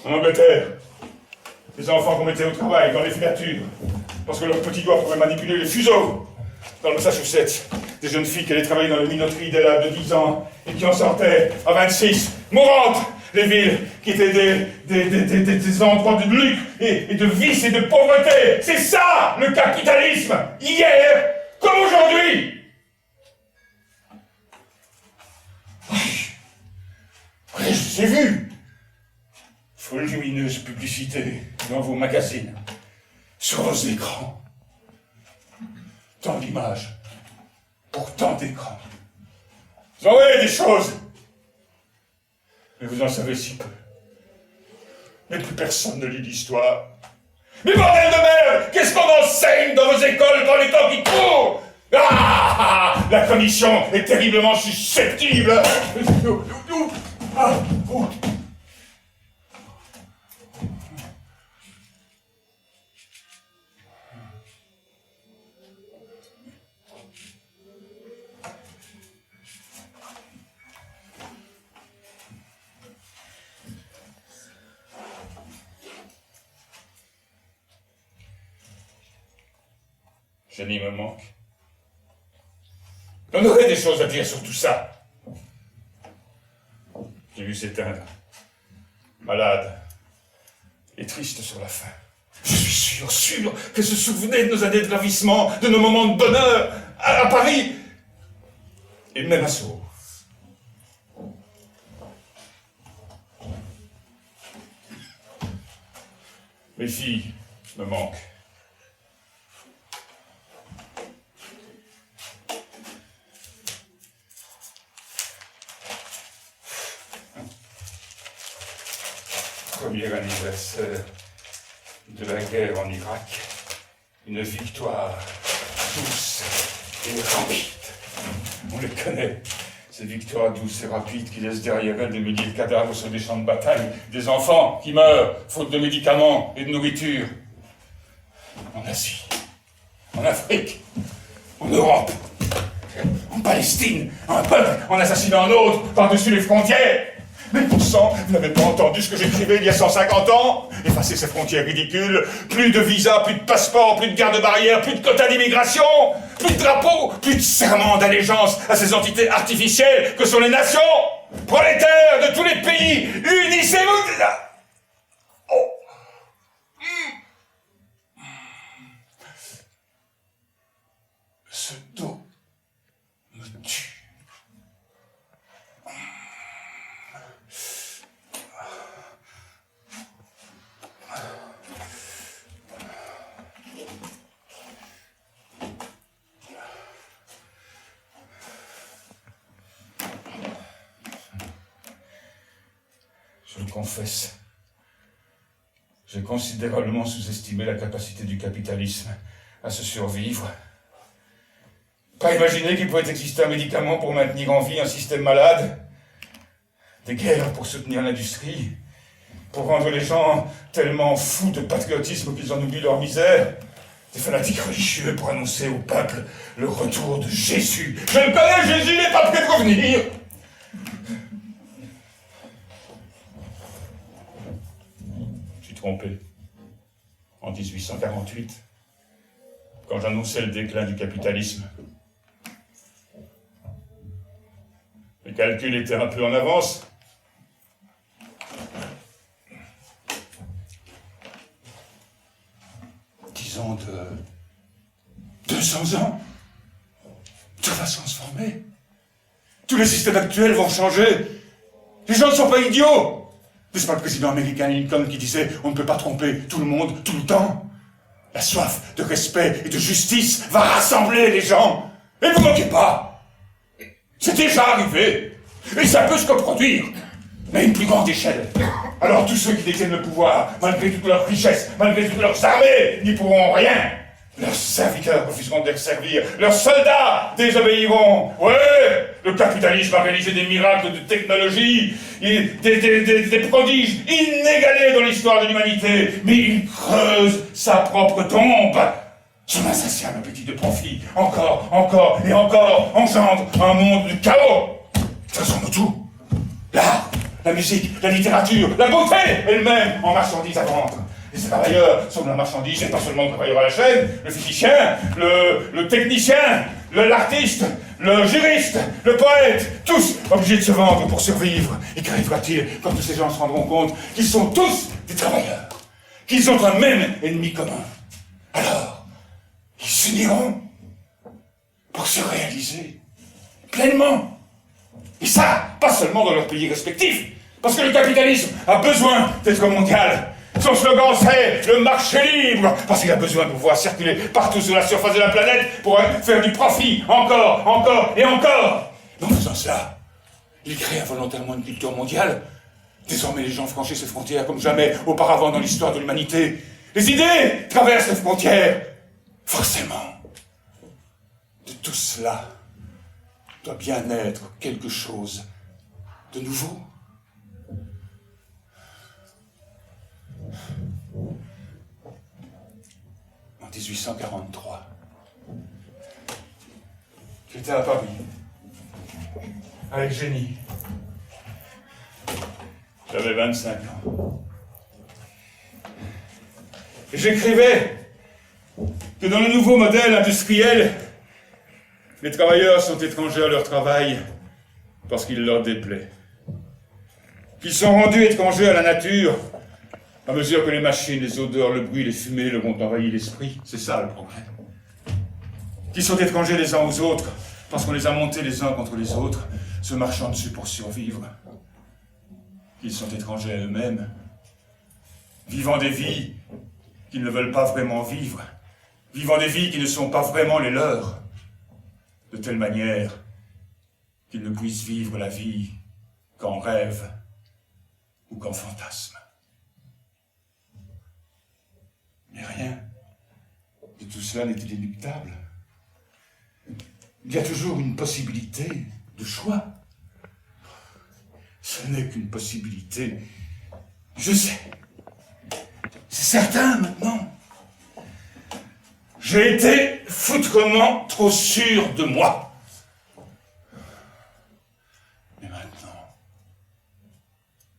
Speaker 1: En Angleterre, les enfants qu'on mettait au travail dans les filatures, parce que leurs petits doigts pouvaient manipuler les fuseaux. Dans le Massachusetts, des jeunes filles qui allaient travailler dans les minoteries dès l'âge de 10 ans et qui en sortaient à 26, mourantes. Les villes qui étaient des endroits de luxe et de vice et de pauvreté. C'est ça, le capitalisme, hier comme aujourd'hui. Oui, je les ai vus. Volumineuse publicité dans vos magazines, sur vos écrans. Tant d'images, pour tant d'écrans. Vous en voyez des choses, mais vous en savez si peu. Mais plus personne ne lit l'histoire. Mais bordel de merde, qu'est-ce qu'on enseigne dans vos écoles dans les temps qui courent? La commission est terriblement susceptible. Jenny me manque. On aurait des choses à dire sur tout ça. J'ai vu s'éteindre, malade et triste sur la fin. Je suis sûr qu'elle se souvenait de nos années de ravissement, de nos moments de bonheur à Paris, et même à Sceaux. Mes filles me manquent. Premier anniversaire de la guerre en Irak, une victoire douce et rapide. On les connaît, ces victoires douces et rapides qui laissent derrière elles des milliers de cadavres sur des champs de bataille, des enfants qui meurent faute de médicaments et de nourriture. En Asie, en Afrique, en Europe, en Palestine, un peuple en assassinant un autre par-dessus les frontières. Mais bon sang, vous n'avez pas entendu ce que j'écrivais il y a 150 ans? Effacer ces frontières ridicules, plus de visas, plus de passeports, plus de garde-barrières, plus de quotas d'immigration, plus de drapeaux, plus de serments d'allégeance à ces entités artificielles que sont les nations. Prolétaires de tous les pays, unissez-vous. Oh. Ce dos me tue. Je le confesse, j'ai considérablement sous-estimé la capacité du capitalisme à se survivre. Pas imaginer qu'il pouvait exister un médicament pour maintenir en vie un système malade, des guerres pour soutenir l'industrie, pour rendre les gens tellement fous de patriotisme qu'ils en oublient leur misère, des fanatiques religieux pour annoncer au peuple le retour de Jésus. Je le connais, Jésus n'est pas prêt de revenir. Trompé. En 1848, quand j'annonçais le déclin du capitalisme. Les calculs étaient un peu en avance. Disons de 200 ans. Tout va se transformer. Tous les systèmes actuels vont changer. Les gens ne sont pas idiots. N'est-ce pas le président américain Lincoln qui disait « On ne peut pas tromper tout le monde, tout le temps ». La soif de respect et de justice va rassembler les gens. Et ne vous moquez pas. C'est déjà arrivé. Et ça peut se reproduire, mais à une plus grande échelle. Alors tous ceux qui détiennent le pouvoir, malgré toute leur richesse, malgré toutes leurs armées, n'y pourront rien. Leurs serviteurs refuseront de les servir. Leurs soldats désobéiront. Ouais, le capitalisme a réalisé des miracles de technologie, et des prodiges inégalés dans l'histoire de l'humanité. Mais il creuse sa propre tombe. Son insatiable appétit de profit, encore et encore, engendre un monde de chaos. Transforme tout. L'art, la musique, la littérature, la beauté elle-même en marchandise à vendre. Les travailleurs sont de la marchandise, et pas seulement le travailleur à la chaîne, le physicien, le technicien, l'artiste, le juriste, le poète, tous obligés de se vendre pour survivre. Et qu'arrivera-t-il quand tous ces gens se rendront compte qu'ils sont tous des travailleurs, qu'ils ont un même ennemi commun? Alors, ils s'uniront pour se réaliser pleinement. Et ça, pas seulement dans leurs pays respectifs, parce que le capitalisme a besoin d'être mondial. Son slogan c'est le marché libre, parce qu'il a besoin de pouvoir circuler partout sur la surface de la planète pour faire du profit, encore et encore. En faisant cela, il crée involontairement une culture mondiale. Désormais, les gens franchissent ces frontières comme jamais auparavant dans l'histoire de l'humanité. Les idées traversent les frontières. Forcément, de tout cela doit bien être quelque chose de nouveau. En 1843, j'étais à Paris, avec Génie. J'avais 25 ans. Et j'écrivais que dans le nouveau modèle industriel, les travailleurs sont étrangers à leur travail parce qu'il leur déplaît. Qu'ils sont rendus étrangers à la nature à mesure que les machines, les odeurs, le bruit, les fumées leur ont envahi l'esprit. C'est ça le progrès. Qu'ils sont étrangers les uns aux autres parce qu'on les a montés les uns contre les autres, se marchant dessus pour survivre. Qu'ils sont étrangers à eux-mêmes, vivant des vies qu'ils ne veulent pas vraiment vivre, vivant des vies qui ne sont pas vraiment les leurs, de telle manière qu'ils ne puissent vivre la vie qu'en rêve ou qu'en fantasme. Mais rien de tout cela n'est inéluctable. Il y a toujours une possibilité de choix. Ce n'est qu'une possibilité. Je sais. C'est certain maintenant. J'ai été foutrement trop sûr de moi. Mais maintenant,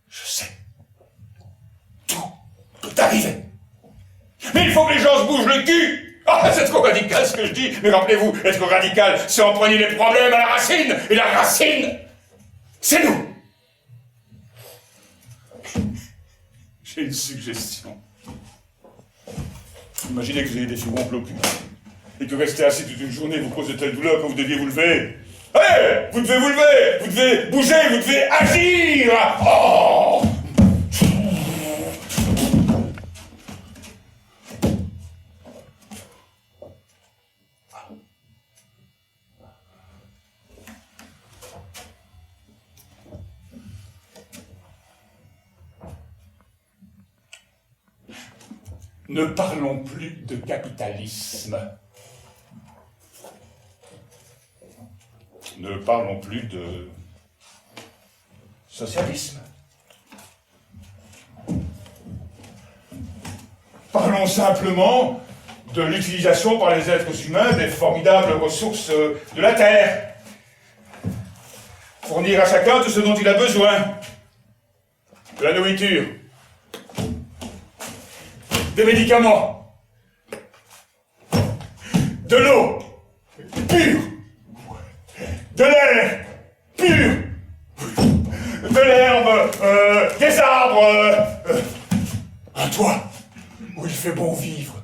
Speaker 1: je sais. Tout peut arriver. Mais il faut que les gens se bougent le cul. Ah, c'est trop radical ce que je dis. Mais rappelez-vous, être radical, c'est empoigner les problèmes à la racine. Et la racine, c'est nous. J'ai une suggestion. Imaginez que vous ayez des fibromes au cul. Et que rester assis toute une journée vous cause de telles douleurs que vous deviez vous lever. Allez, vous devez vous lever, vous devez bouger, vous devez agir. Oh! Ne parlons plus de capitalisme. Ne parlons plus de socialisme. Parlons simplement de l'utilisation par les êtres humains des formidables ressources de la Terre. Fournir à chacun tout ce dont il a besoin. De la nourriture. Des médicaments, de l'eau pure, de l'air pur, de l'herbe, des arbres, un toit où il fait bon vivre,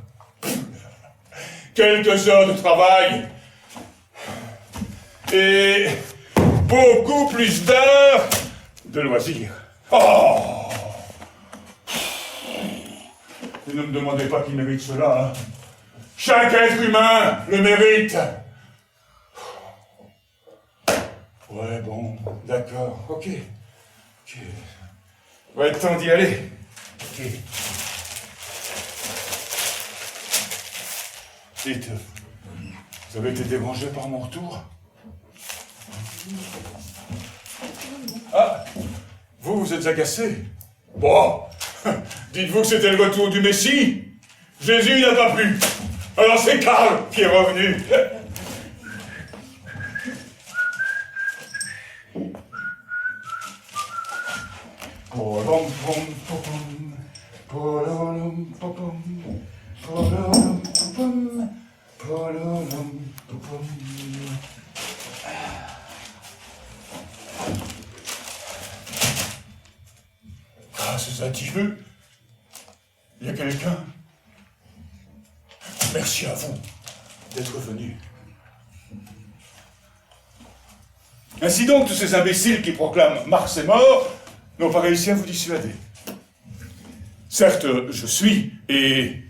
Speaker 1: quelques heures de travail et beaucoup plus d'heures de loisirs. Oh! Et ne me demandez pas qui mérite cela. Hein. Chaque être humain le mérite. Ouais, bon, d'accord, ok. Va être temps d'y aller. Ok. Dites, vous avez été dérangé par mon retour? Ah, vous êtes agacé? Bon. Dites-vous que c'était le retour du Messie? Jésus n'a pas pu. Alors c'est Karl qui est revenu. Grâce à Dieu, il y a quelqu'un. Merci à vous d'être venu. Ainsi donc, tous ces imbéciles qui proclament Mars est mort n'ont pas réussi à vous dissuader. Certes, je suis, et...